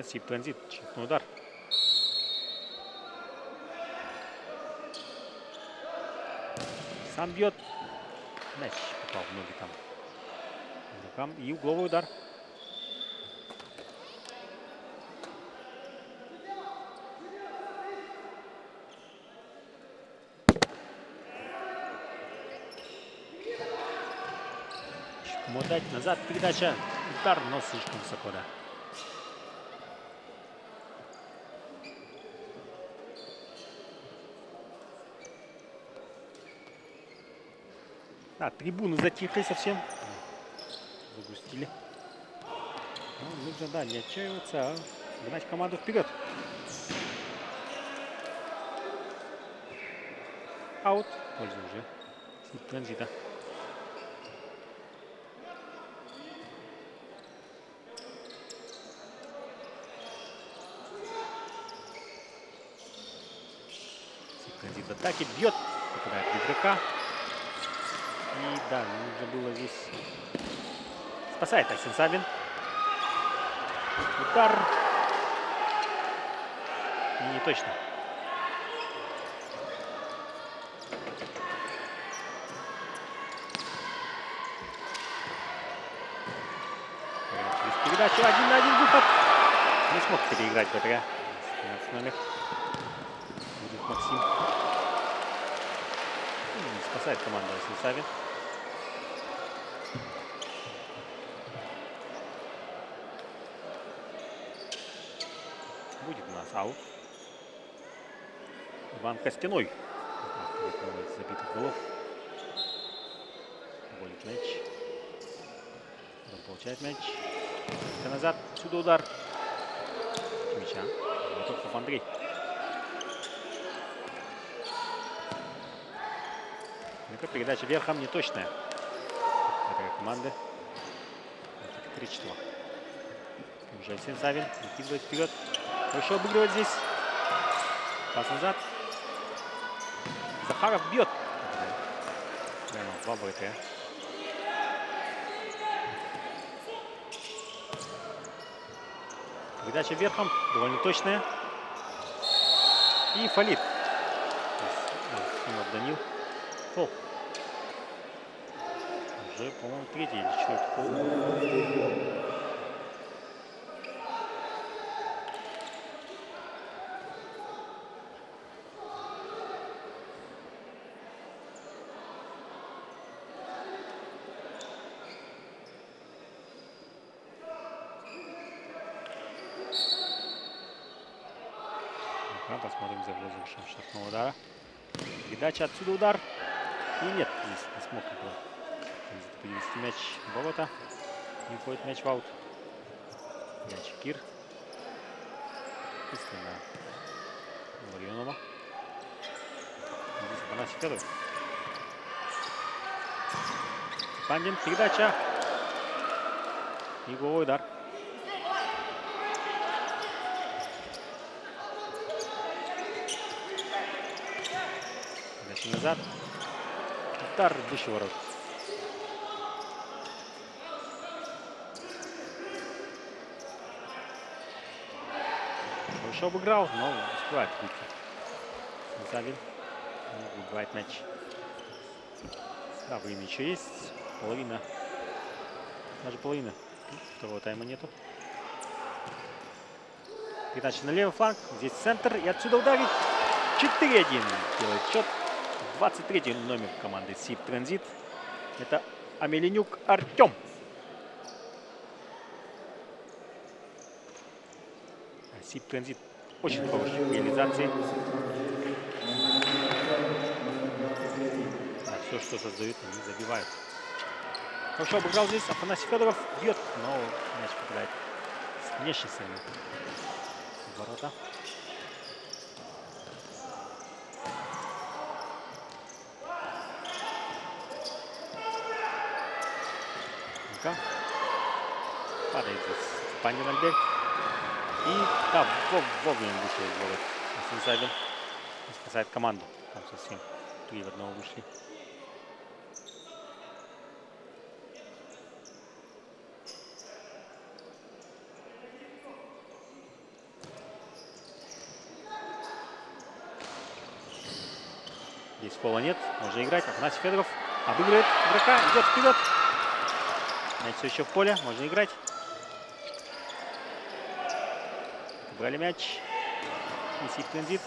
Сибтранзит, честный удар. Сам бьет. Мяч попал в ноги там. Рукам. И угловой удар. Кому отдать? Назад передача. Удар, но слишком высоко, да. Да, трибуны затихли совсем. Загрустили. Ну, нужно, да, не отчаиваться, а гнать команду вперед. Аут. Пользу уже. Сибтранзита. Сибтранзит в атаке. Бьет. Попадает в игрока. И да, нужно было здесь... Спасает Айсен Савин. Удар. И не точно. Передача 1 на 1 выход. Не смог переиграть вратаря. 13 номер. Будет Максим. Спасает команду Айсен Савин. Будет у нас аут. Иван Костяной. Забитых голов. Болит мяч. Он получает мяч. Назад. Сюда удар. Мяча. Жирухов Андрей. Это передача верхом неточная. Это команды. Это 3-4. Уже Айсен Савин выкидывает вперед. Хорошо обыгрывает здесь. Пас назад. Захаров бьет. Прямо в 2 вратаря. Передача верхом, довольно точная. И фалит. Данил. Фол. Уже, по-моему, третий или четвертый фол. Посмотрим за розыгрышем штрафного удара. Передача, отсюда удар. И нет, здесь не смог никто перевести мяч в ворота. И уходит мяч в аут. Мяч Кир. Истинно. Ларионова. Здесь Афанасий Федоров. Пандин, передача. И головой удар. Назад. Удар выше ворот. Хорошо обыграл, но успевает выйти. Завин. Выбивает мяч. Да, время еще есть. Половина. Даже половина. Второго тайма нету. Передача на левый фланг. Здесь центр. И отсюда ударить. 4-1 делает счет. 23-й номер команды СИП Транзит. Это Амеленюк Артем. СИП Транзит очень хорошей реализации. Да, все, что создают, они забивают. Хорошо обыграл здесь. Афанасий Федоров бьет, но мяч попадает с внешней стороны в ворота. Падает здесь Панин Альберт. И да, вовремя вышел из ворот. Сенсабин спасает команду. Там совсем 3 в 1 вышли. Здесь фола нет, можно играть. Афанасий Федоров обыгрывает игрока, идет вперед. Мяч все еще в поле, можно играть. Брали мяч. И СИП Транзит.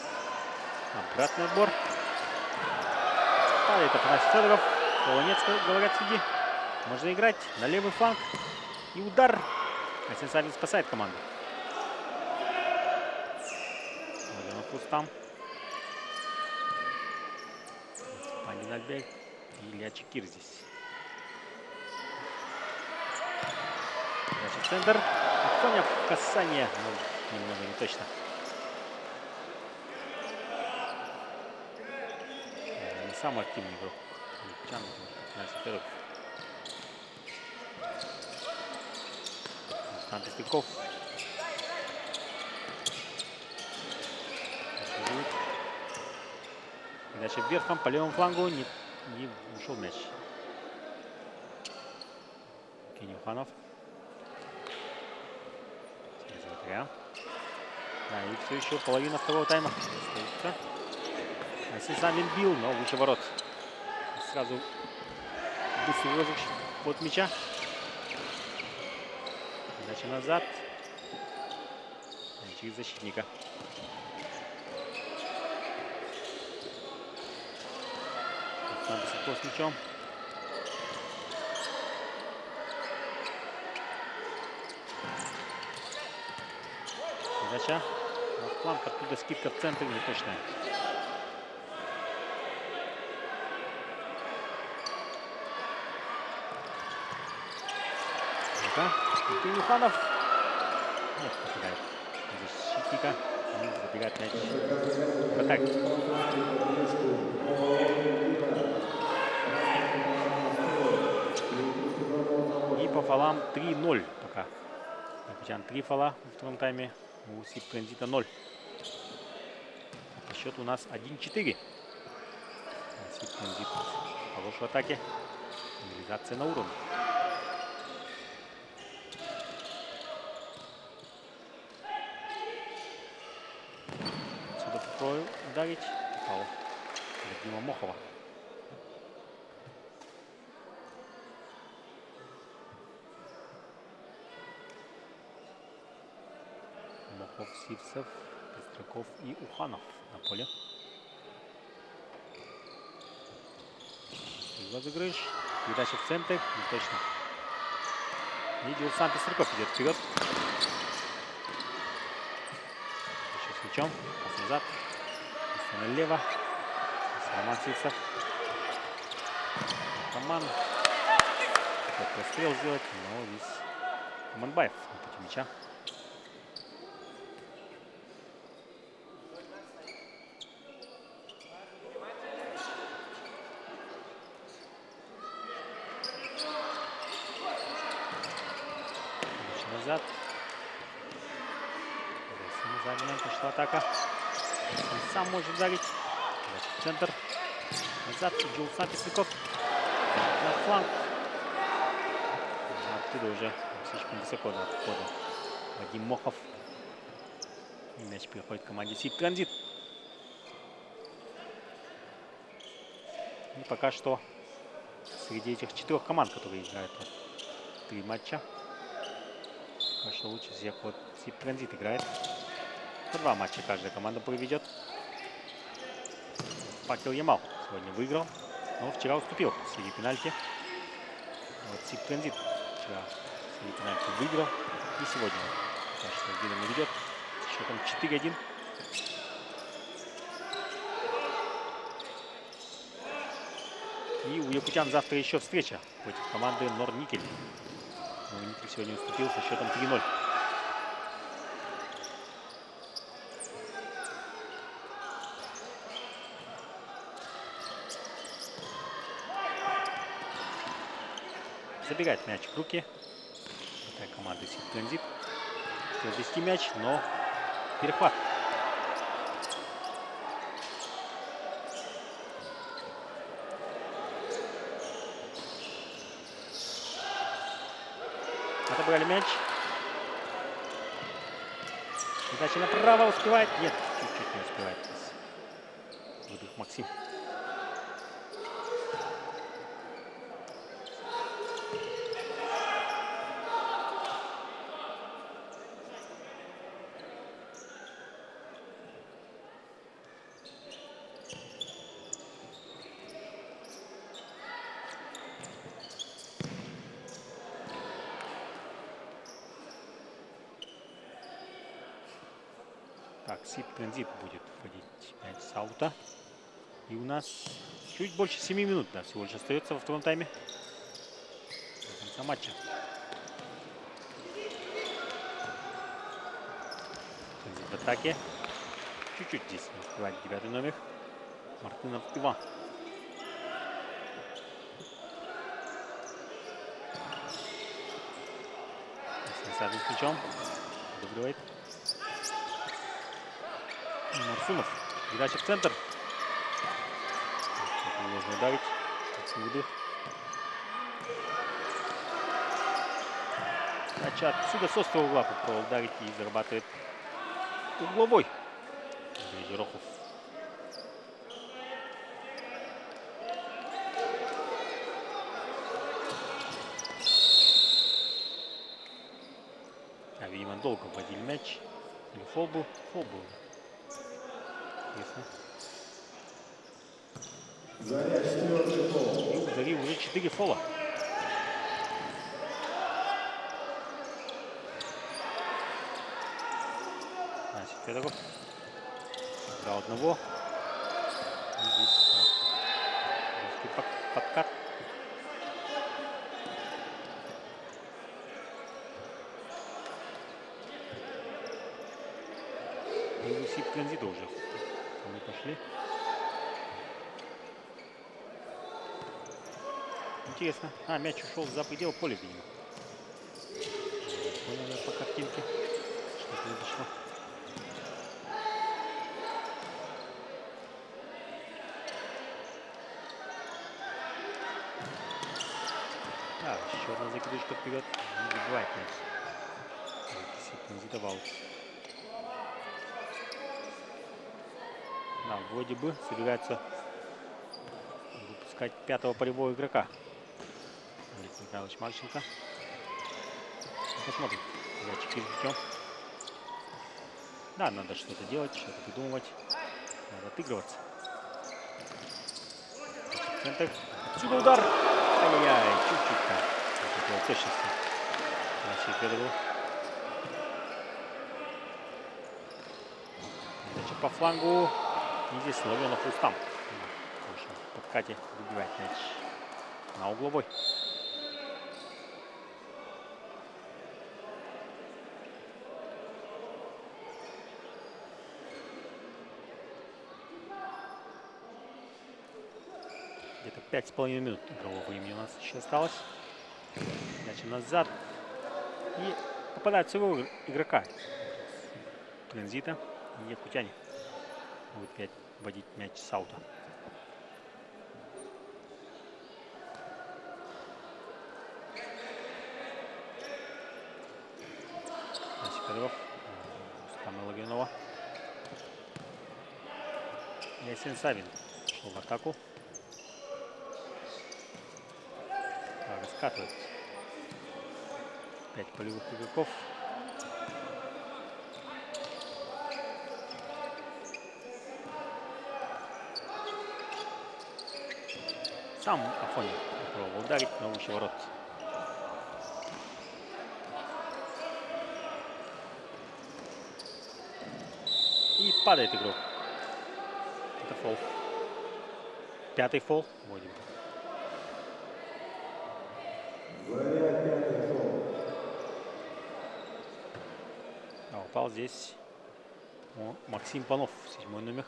Обратный отбор. Падает Афанасий Федоров. Фола нет, говорят судьи. Можно играть на левый фланг. И удар. Сенсабин спасает команду. Пуст там. Панин Альберт и Илья Чекир здесь. Значит, центр. Афоня в касание. Ну, немного не точно. Не самый активный игрок. Там Пестяков. Передача вверхом по левому флангу. Не ушел мяч. Кенюханов. Да, и все еще половина второго тайма. Сенсабин бил, но выше ворот. Сразу быстрый розыгрыш от мяча. Передача назад. Через защитника. Там Пестяков с мячом. Передача. Фланг, оттуда скидка в центр, не точная. Кенюханов. Нет, попадает. Защитника. Забегает мяч. В атаке. И по фолам 3-0 пока. Якутян 3 фола во втором тайме. У СИП Транзита 0. По счету у нас 1-4. СИП Транзит в хорошей атаке. Реализация на уровне. ударить. Попал Дима Мохова. Мохов, Сивцев, Пестряков и Уханов на поле. Розыгрыш. Передача в центр. Не точно. И сам Пестряков идет вперед. Еще с мячом. Пас назад. Пас налево. Роман Сивцев. Команд. Хотел прострел сделать, но здесь Манбаев на пути мяча. Назад. Сзади нам пошла атака. Он сам может ударить. В центр. Назад. Джулсан Пестряков. На фланг. Оттуда уже слишком высоко до входа. Вадим Мохов. И мяч переходит к команде Сиб Транзит. И пока что среди этих 4 команд, которые играют 3 матча, пока что лучше всех вот Сиб Транзит играет. По 2 матча каждая команда проведет. Факел Ямал сегодня выиграл, но вчера уступил в серии пенальти. Вот Сиб Транзит вчера в серии пенальти выиграл. И сегодня пока что Динамо ведет счетом 4-1. И у якутян завтра еще встреча против команды Норникель. Норникель сегодня уступил со счетом 3-0. Забирает мяч в руки. Такая команда Сиб Транзит. Хотел вести мяч, но перехват. Отобрали мяч. Передача направо, успевает. Нет, чуть-чуть не успевает. Выдох Максим. Так, Сиб Транзит будет вводить мяч с аута. И у нас чуть больше 7 минут, да, всего лишь остается во втором тайме. До конца матча. Транзит в атаке. Чуть-чуть здесь не успевает 9-й номер. Мартынов Иван. Садный с мячом. Добивает. Марсунов. Передача в центр. Можно ударить. Выдох. Передача отсюда с острого угла попробовал ударить и зарабатывает угловой. Жерохов. А, видимо, долго вводили мяч. Или фол был? Фол был. Интересно. Заря 4-й фол. И у Зари уже 4 фола. Настя Федоров. За одного. И здесь подкат. И у Сиб Транзита уже. Мы пошли. Интересно. А, мяч ушел за предел поля, видимо. Понял по картинке, что произошло. Да, еще одна закидушка вперед. Не забивает мяч. Сиб Транзита в аут. Да, вроде бы собирается выпускать 5-го полевого игрока. Олег Михайлович Марченко. Посмотрим. Мячик извлечем. Да, надо что-то делать, что-то придумывать. Надо отыгрываться. Центр. Отсюда удар. Ай-яй-яй, чуть-чуть там. Такой точности. Алексей Федоров. Передача по флангу. И здесь Лавенов Рустам. В подкате выбивает мяч на угловой. Где-то 5,5 минут игрового времени у нас еще осталось. Мяч назад. И попадает в своего игрока. Транзита. И Якутяне будет опять вводить мяч с аута. Федоров. Рустама Логвинова. Ясен Савин шел в атаку. Раскатывает. 5 полевых игроков. Сам Афонин попробовал ударить, но выше ворот. И падает игрок. Это фол. 5-й фол. Вводим. А упал здесь Максим Панов, 7-й номер.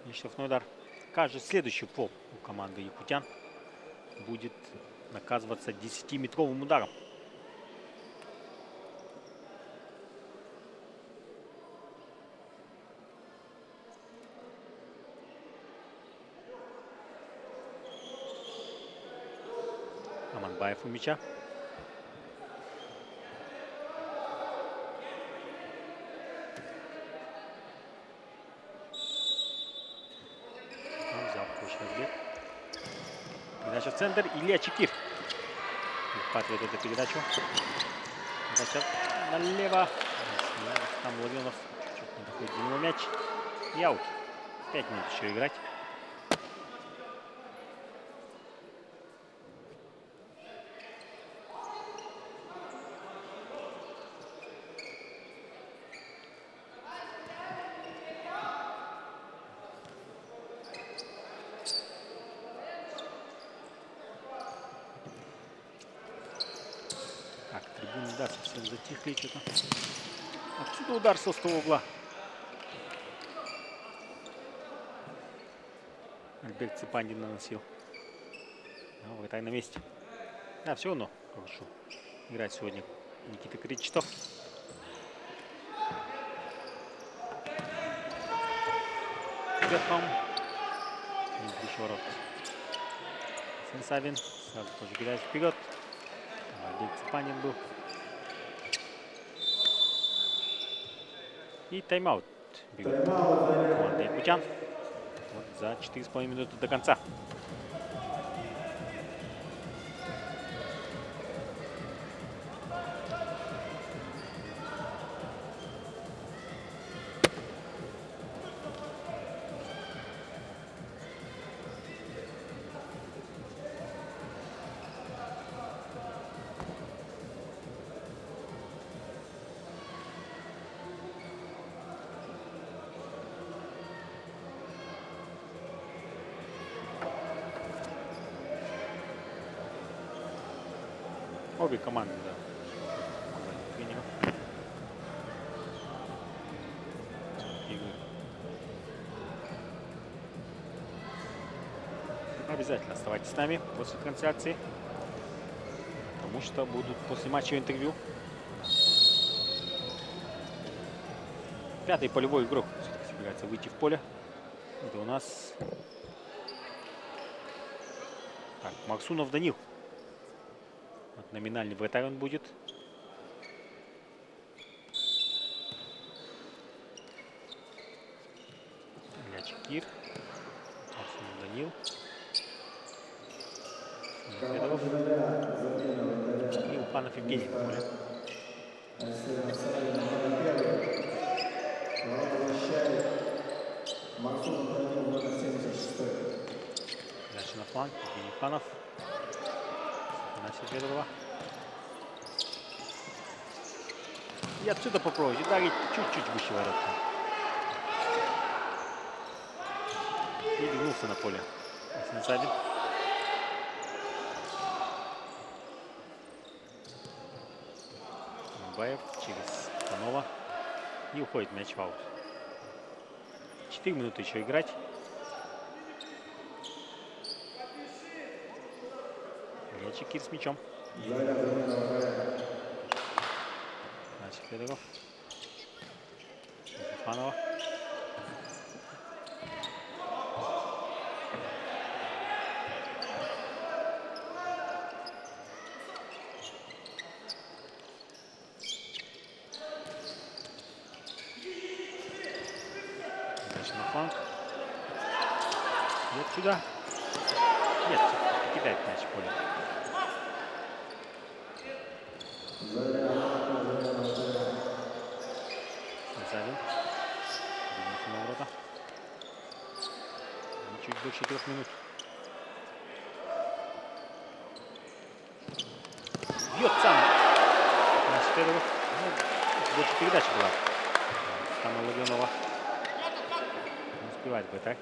И штрафной удар. Каждый следующий фол у команды якутян будет наказываться 10-метровым ударом. Аманбаев у мяча. Взял хороший разбег. Передача в центр. Илья Чекир подхватывает эту передачу. Передача налево. Там Лавенов чуть не доходит до него мяч. И аут. 5 минут еще играть. Так, трибуны, да, совсем затихли что-то. Отсюда удар с острого угла. Альберт Цепандин наносил. А, вратарь на месте. Да, все равно хорошо играть сегодня Никита Кречетов. Верхом. Выше ворот. Савин сразу тоже кидает вперед. Альберт Цепандин был. И тайм-аут берет команда якутян. Вот за 4,5 минуты до конца. Обе команды, да. Тренеров. Игры. Обязательно оставайтесь с нами после трансляции, потому что будут после матча интервью. 5-й полевой игрок собирается выйти в поле. Это у нас так, Максунов Данил. Вот номинальный вратарь он будет. Кир. Арсенал Данил. Федоров. И Уханов Евгений на поле. Арсена Савин, номер 1. Ворота защищает Мансур Данил, номер 76. Дальше на фланг. Евгений Уханов. Афанасия Федорова. И отсюда попробовать ударить чуть-чуть выше ворот. И вернулся на поле. Арсен Сабин. Баев через Панова. И уходит мяч в аут. 4 минуты еще играть. Мячик Кир с мячом. Значит, Федоров. Фанова. Дальше на фланг. И отсюда. Нет, кидает мяч в поле. Зарин. Двинулся на ворота. Чуть больше 3 минут. Бьет сам. Федоров. Ну, больше передача была. Там Логвинова. Не успевает бы, так?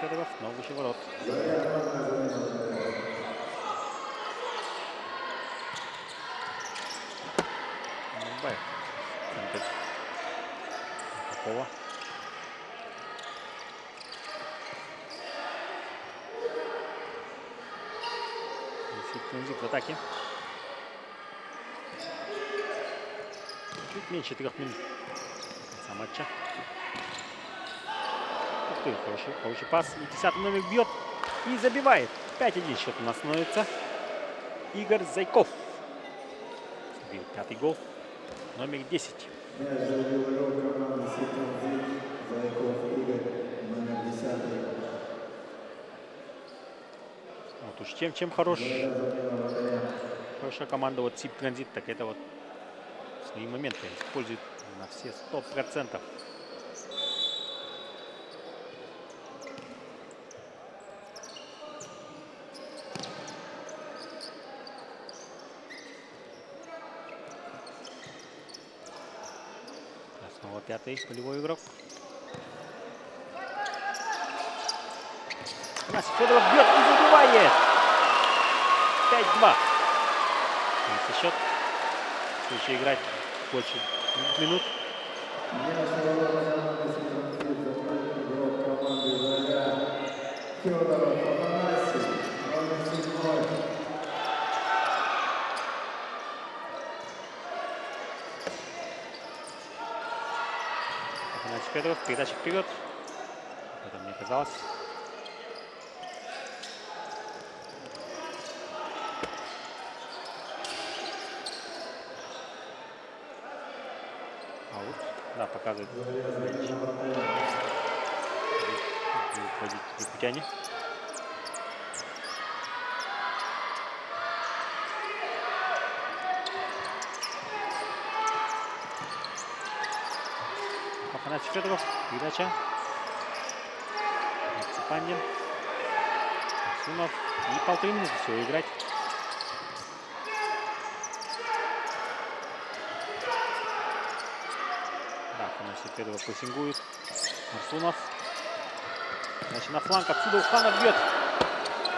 Федоров, но выше ворот. Баев. Центр. Попова. Транзит в атаке. Чуть меньше 3 минут конца матча. Ух ты, хороший пас. И 10-й номер бьет и забивает. 5-1 счет у нас становится. Игорь Зайков. Забил 5-й гол. Номер 10. Вот уж чем хорошая команда вот Сиб Транзит, так это вот свои моменты использует на все 100%. Снова 5-й полевой игрок. Афанасий Федоров бьет и забивает. 5-2. Счет. В случае играть больше минут. Афанасий Федоров, передача вперед. Это мне казалось. Да, показывает якутяне. Афанасий Федоров, передача. Цепанин. Арсунов. И 1,5 минуты все играть. Афанасий Федоров прессингует. Арсунов. Значит, на фланг. Отсюда Уханов бьет.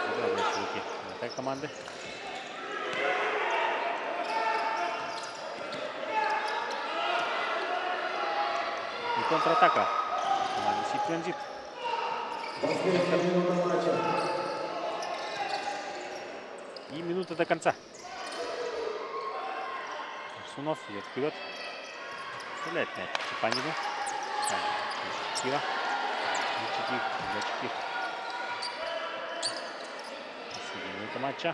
Забрал мяч в руки атака команды. И контратака. Команда Сиб Транзит. И минута до конца. Арсунов идет вперед. Вставляет мяч Чепанину. Кира. Мячики. Последняя минута матча.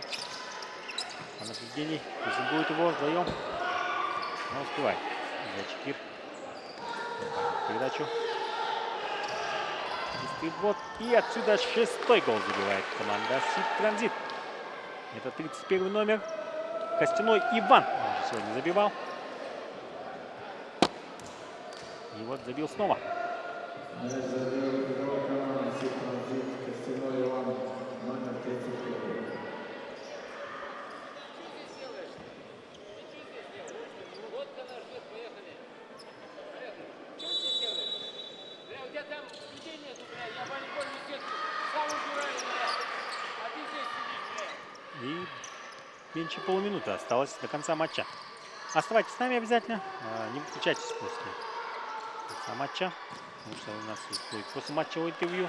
Афанасий Евгений презентует его вдвоем. Но успевает. Зачкир. Передачу. Чистый блок. И отсюда 6-й гол забивает команда Сиб Транзит. Это 31 номер. Костяной Иван. Он же сегодня забивал. И вот забил снова. Мяч забил игрок команды «Сиб Транзит» Костяной Иван, номер 31. И меньше полуминуты осталось до конца матча. Оставайтесь с нами обязательно. Не выключайтесь после конца матча. Потому что у нас будет послематчевое интервью.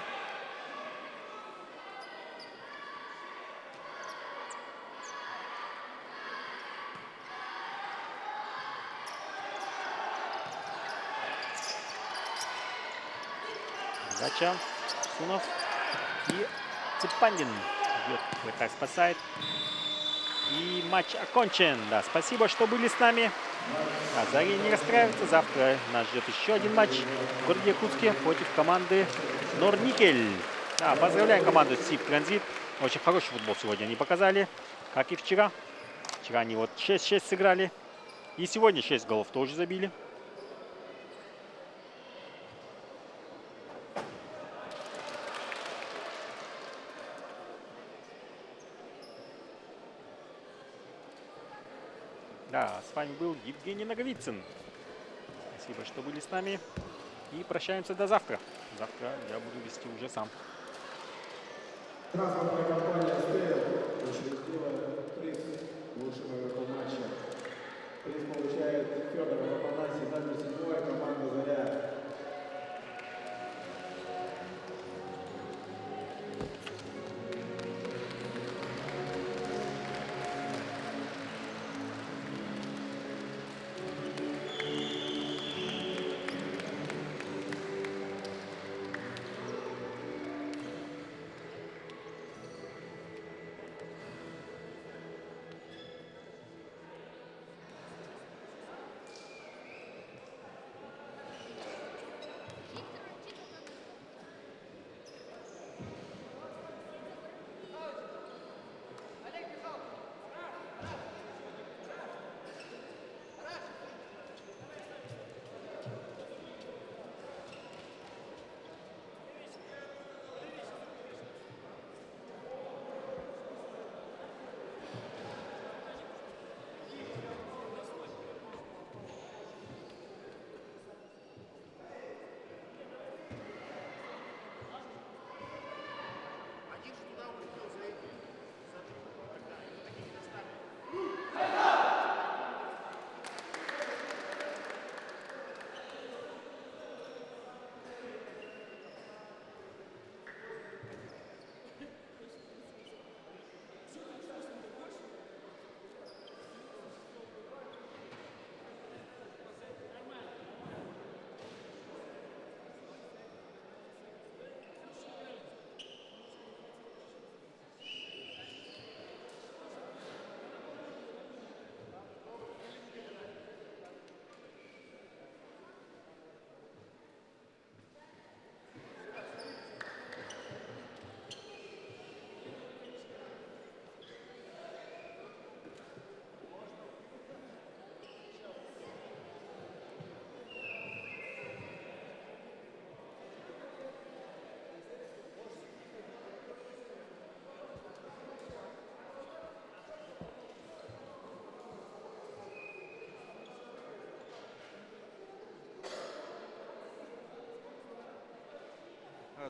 Передача. Сунов. И Цепандин идет, вратарь спасает. И матч окончен. Да, спасибо, что были с нами. А Заря не расстраивается. Завтра нас ждет еще один матч в городе Якутске против команды Норникель. Да, поздравляем команду Сиб Транзит. Очень хороший футбол сегодня они показали, как и вчера. Вчера они вот 6-6 сыграли. И сегодня 6 голов тоже забили. Да, с вами был Евгений Наговицын. Спасибо, что были с нами. И прощаемся до завтра. Завтра я буду вести уже сам. Транспортная компания «Стейл» учредила приз лучшего игрока матча. Приз получает Федоров Афанасий, номер 7, команда «Заря».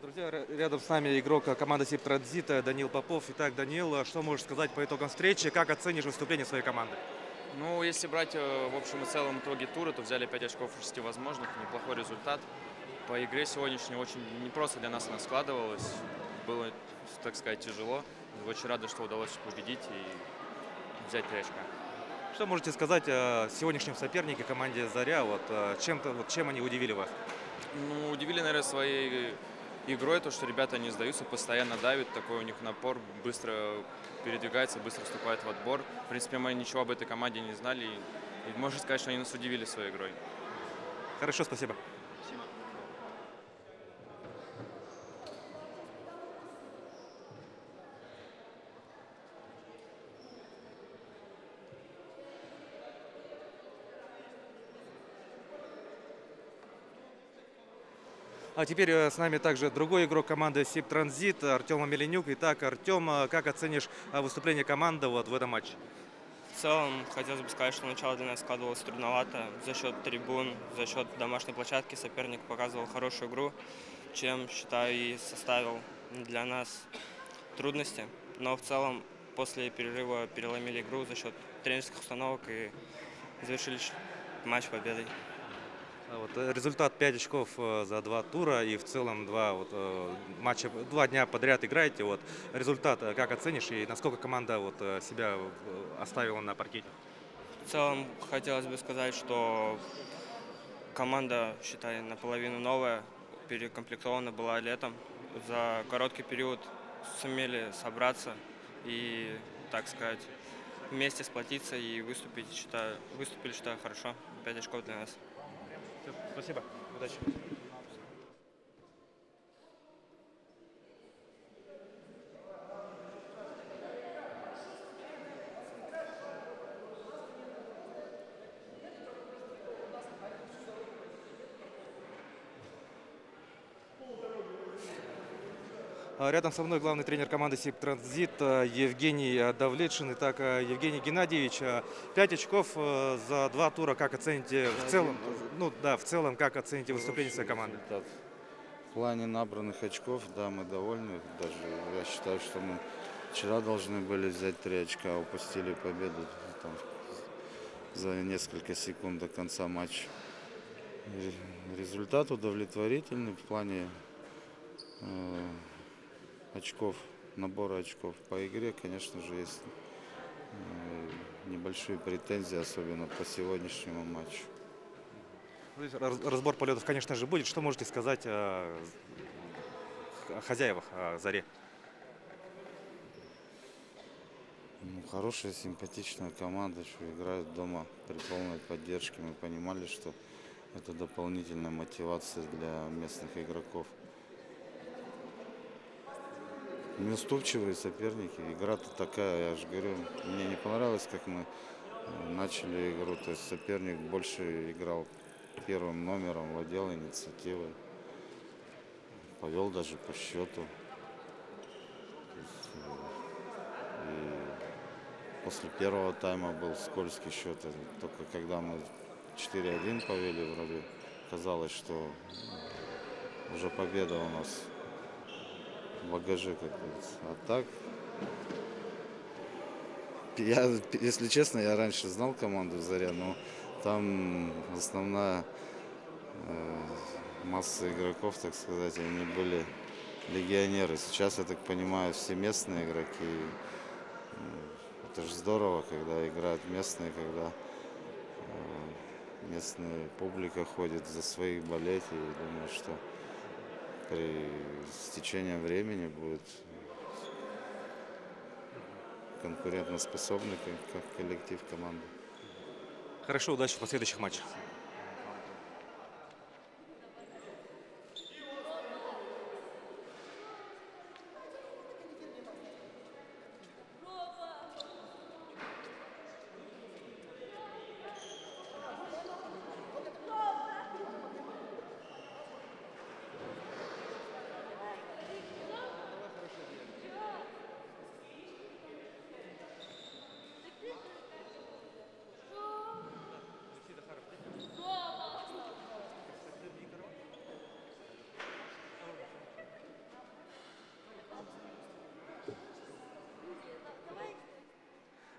Друзья, рядом с нами игрок команды Сиб Транзита Данил Попов. Итак, Данил, что можешь сказать по итогам встречи? Как оценишь выступление своей команды? Ну, если брать в общем и целом итоги тура, то взяли 5 очков из 6 возможных. Неплохой результат. По игре сегодняшней очень непросто для нас она складывалась. Было, так сказать, тяжело. Очень рады, что удалось победить и взять 3 очка. Что можете сказать о сегодняшнем сопернике, команде «Заря»? Чем они удивили вас? Ну, удивили, наверное, своей игрой, то, что ребята не сдаются, постоянно давят, такой у них напор, быстро передвигается, быстро вступает в отбор. В принципе, мы ничего об этой команде не знали, И можно сказать, что они нас удивили своей игрой. Хорошо, спасибо. А теперь с нами также другой игрок команды СИП Транзит Артем Амеленюк. Итак, Артем, как оценишь выступление команды вот в этом матче? В целом, хотелось бы сказать, что начало для нас складывалось трудновато. За счет трибун, за счет домашней площадки соперник показывал хорошую игру, чем, считаю, и составил для нас трудности. Но в целом, после перерыва переломили игру за счет тренерских установок и завершили матч победой. Вот, результат 5 очков за 2 тура и в целом 2 матча, 2 дня подряд играете. Вот, результат как оценишь и насколько команда себя оставила на паркете? В целом, хотелось бы сказать, что команда, считай, наполовину новая, перекомплектована была летом. За короткий период сумели собраться и, так сказать, вместе сплотиться и выступили, считаю, хорошо. 5 очков для нас. Спасибо. Удачи. Рядом со мной главный тренер команды СИП Транзит Евгений Давлетшин. Итак, Евгений Геннадьевич, 5 очков за 2 тура. Как оцените в целом? В целом, как оцените выступление своей команды? В плане набранных очков, да, мы довольны. Даже я считаю, что мы вчера должны были взять 3 очка, упустили победу там, за несколько секунд до конца матча. Результат удовлетворительный в плане очков, набора очков по игре, конечно же, есть небольшие претензии, особенно по сегодняшнему матчу. Разбор полетов, конечно же, будет. Что можете сказать о хозяевах, о «Заре»? Хорошая, симпатичная команда, что играют дома при полной поддержке. Мы понимали, что это дополнительная мотивация для местных игроков. Неуступчивые соперники. Игра-то такая, я же говорю, мне не понравилось, как мы начали игру. То есть соперник больше играл первым номером, владел инициативой, повел даже по счету. И после первого тайма был скользкий счет. Только когда мы 4-1 повели, вроде казалось, что уже победа у нас в багаже, как говорится. А так, если честно, я раньше знал команду «Заря», но там основная масса игроков, так сказать, они были легионеры. Сейчас, я так понимаю, все местные игроки. Это же здорово, когда играют местные, когда местная публика ходит за своих болеть. И думаю, что с течением времени будет конкурентоспособный как коллектив команды. Хорошо, удачи в последующих матчах.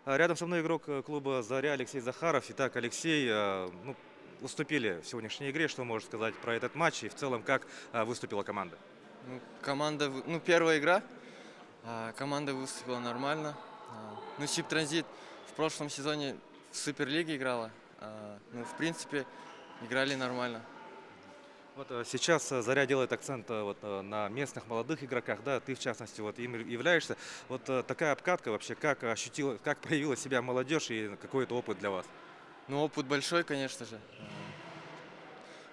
Рядом со мной игрок клуба «Заря» Алексей Захаров. Итак, Алексей, уступили в сегодняшней игре. Что можешь сказать про этот матч и в целом, как выступила команда? Первая игра. Команда выступила нормально. СИП Транзит в прошлом сезоне в Суперлиге играла. В принципе, играли нормально. Вот сейчас «Заря» делает акцент на местных молодых игроках, да, ты в частности им являешься. Вот такая обкатка вообще, как ощутила, как проявила себя молодежь и какой это опыт для вас? Ну, опыт большой, конечно же.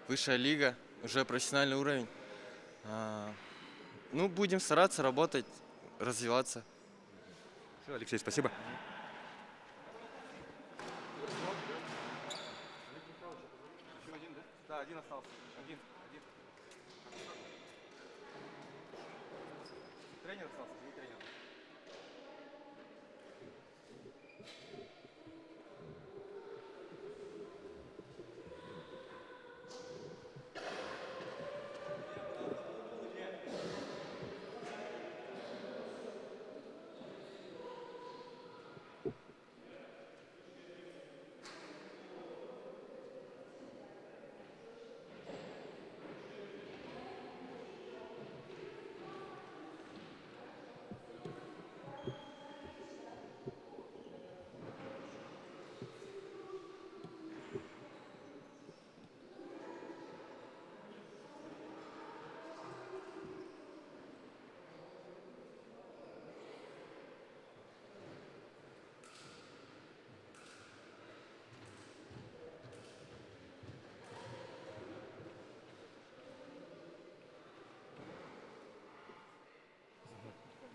Высшая лига, уже профессиональный уровень. Ну, будем стараться работать, развиваться. Все, Алексей, спасибо. Да, один остался. Один. Тренер остался, и тренер.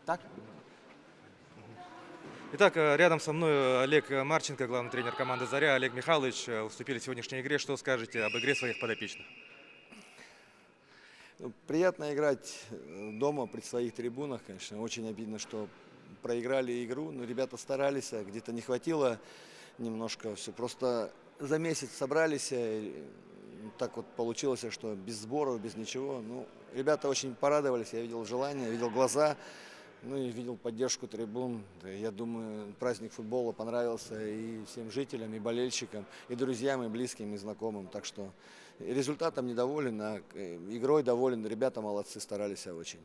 Так? Итак, рядом со мной Олег Марченко, главный тренер команды «Заря». Олег Михайлович, уступили в сегодняшней игре. Что скажете об игре своих подопечных? Ну, приятно играть дома при своих трибунах, конечно. Очень обидно, что проиграли игру, но ребята старались, а где-то не хватило немножко все. Просто за месяц собрались, так вот получилось, что без сборов, без ничего. Ну, ребята очень порадовались, я видел желание, видел глаза, ну и видел поддержку трибун. Да, я думаю, праздник футбола понравился и всем жителям, и болельщикам, и друзьям, и близким, и знакомым. Так что результатом недоволен, а игрой доволен. Ребята молодцы, старались очень.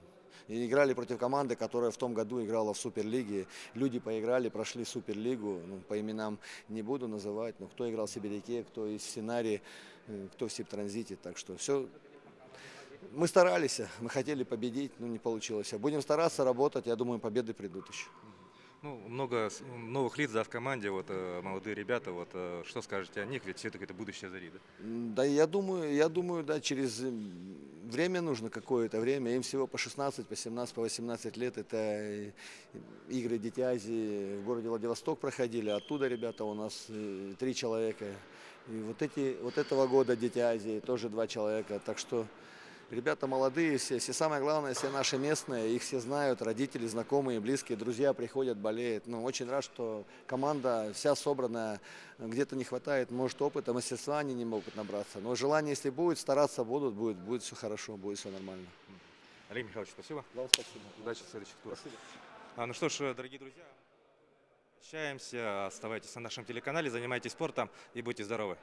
И играли против команды, которая в том году играла в Суперлиге. Люди поиграли, прошли Суперлигу. Ну, по именам не буду называть, но кто играл в Сибиряке, кто из Сценарии, кто в Сибтранзите. Так что все. Мы старались, мы хотели победить, но не получилось. Будем стараться работать, я думаю, победы придут еще. Ну, много новых лиц, да, в команде, вот молодые ребята, вот что скажете о них, ведь все-таки это будущее Зари, да? Да, я думаю, да, через время нужно какое-то время, им всего по 16, по 17, по 18 лет, это игры Дети Азии в городе Владивосток проходили, оттуда ребята у нас 3 человека, и вот этого года Дети Азии тоже 2 человека, так что ребята молодые все, самое главное, все наши местные, их все знают, родители, знакомые, близкие, друзья приходят, болеют. Ну, очень рад, что команда вся собранная, где-то не хватает, может, опыта, мастерства они не могут набраться. Но желание, если будет, стараться будут, будет все хорошо, будет все нормально. Олег Михайлович, спасибо. Да, спасибо. Удачи в следующих турах. Спасибо. Ну что ж, дорогие друзья, прощаемся, оставайтесь на нашем телеканале, занимайтесь спортом и будьте здоровы.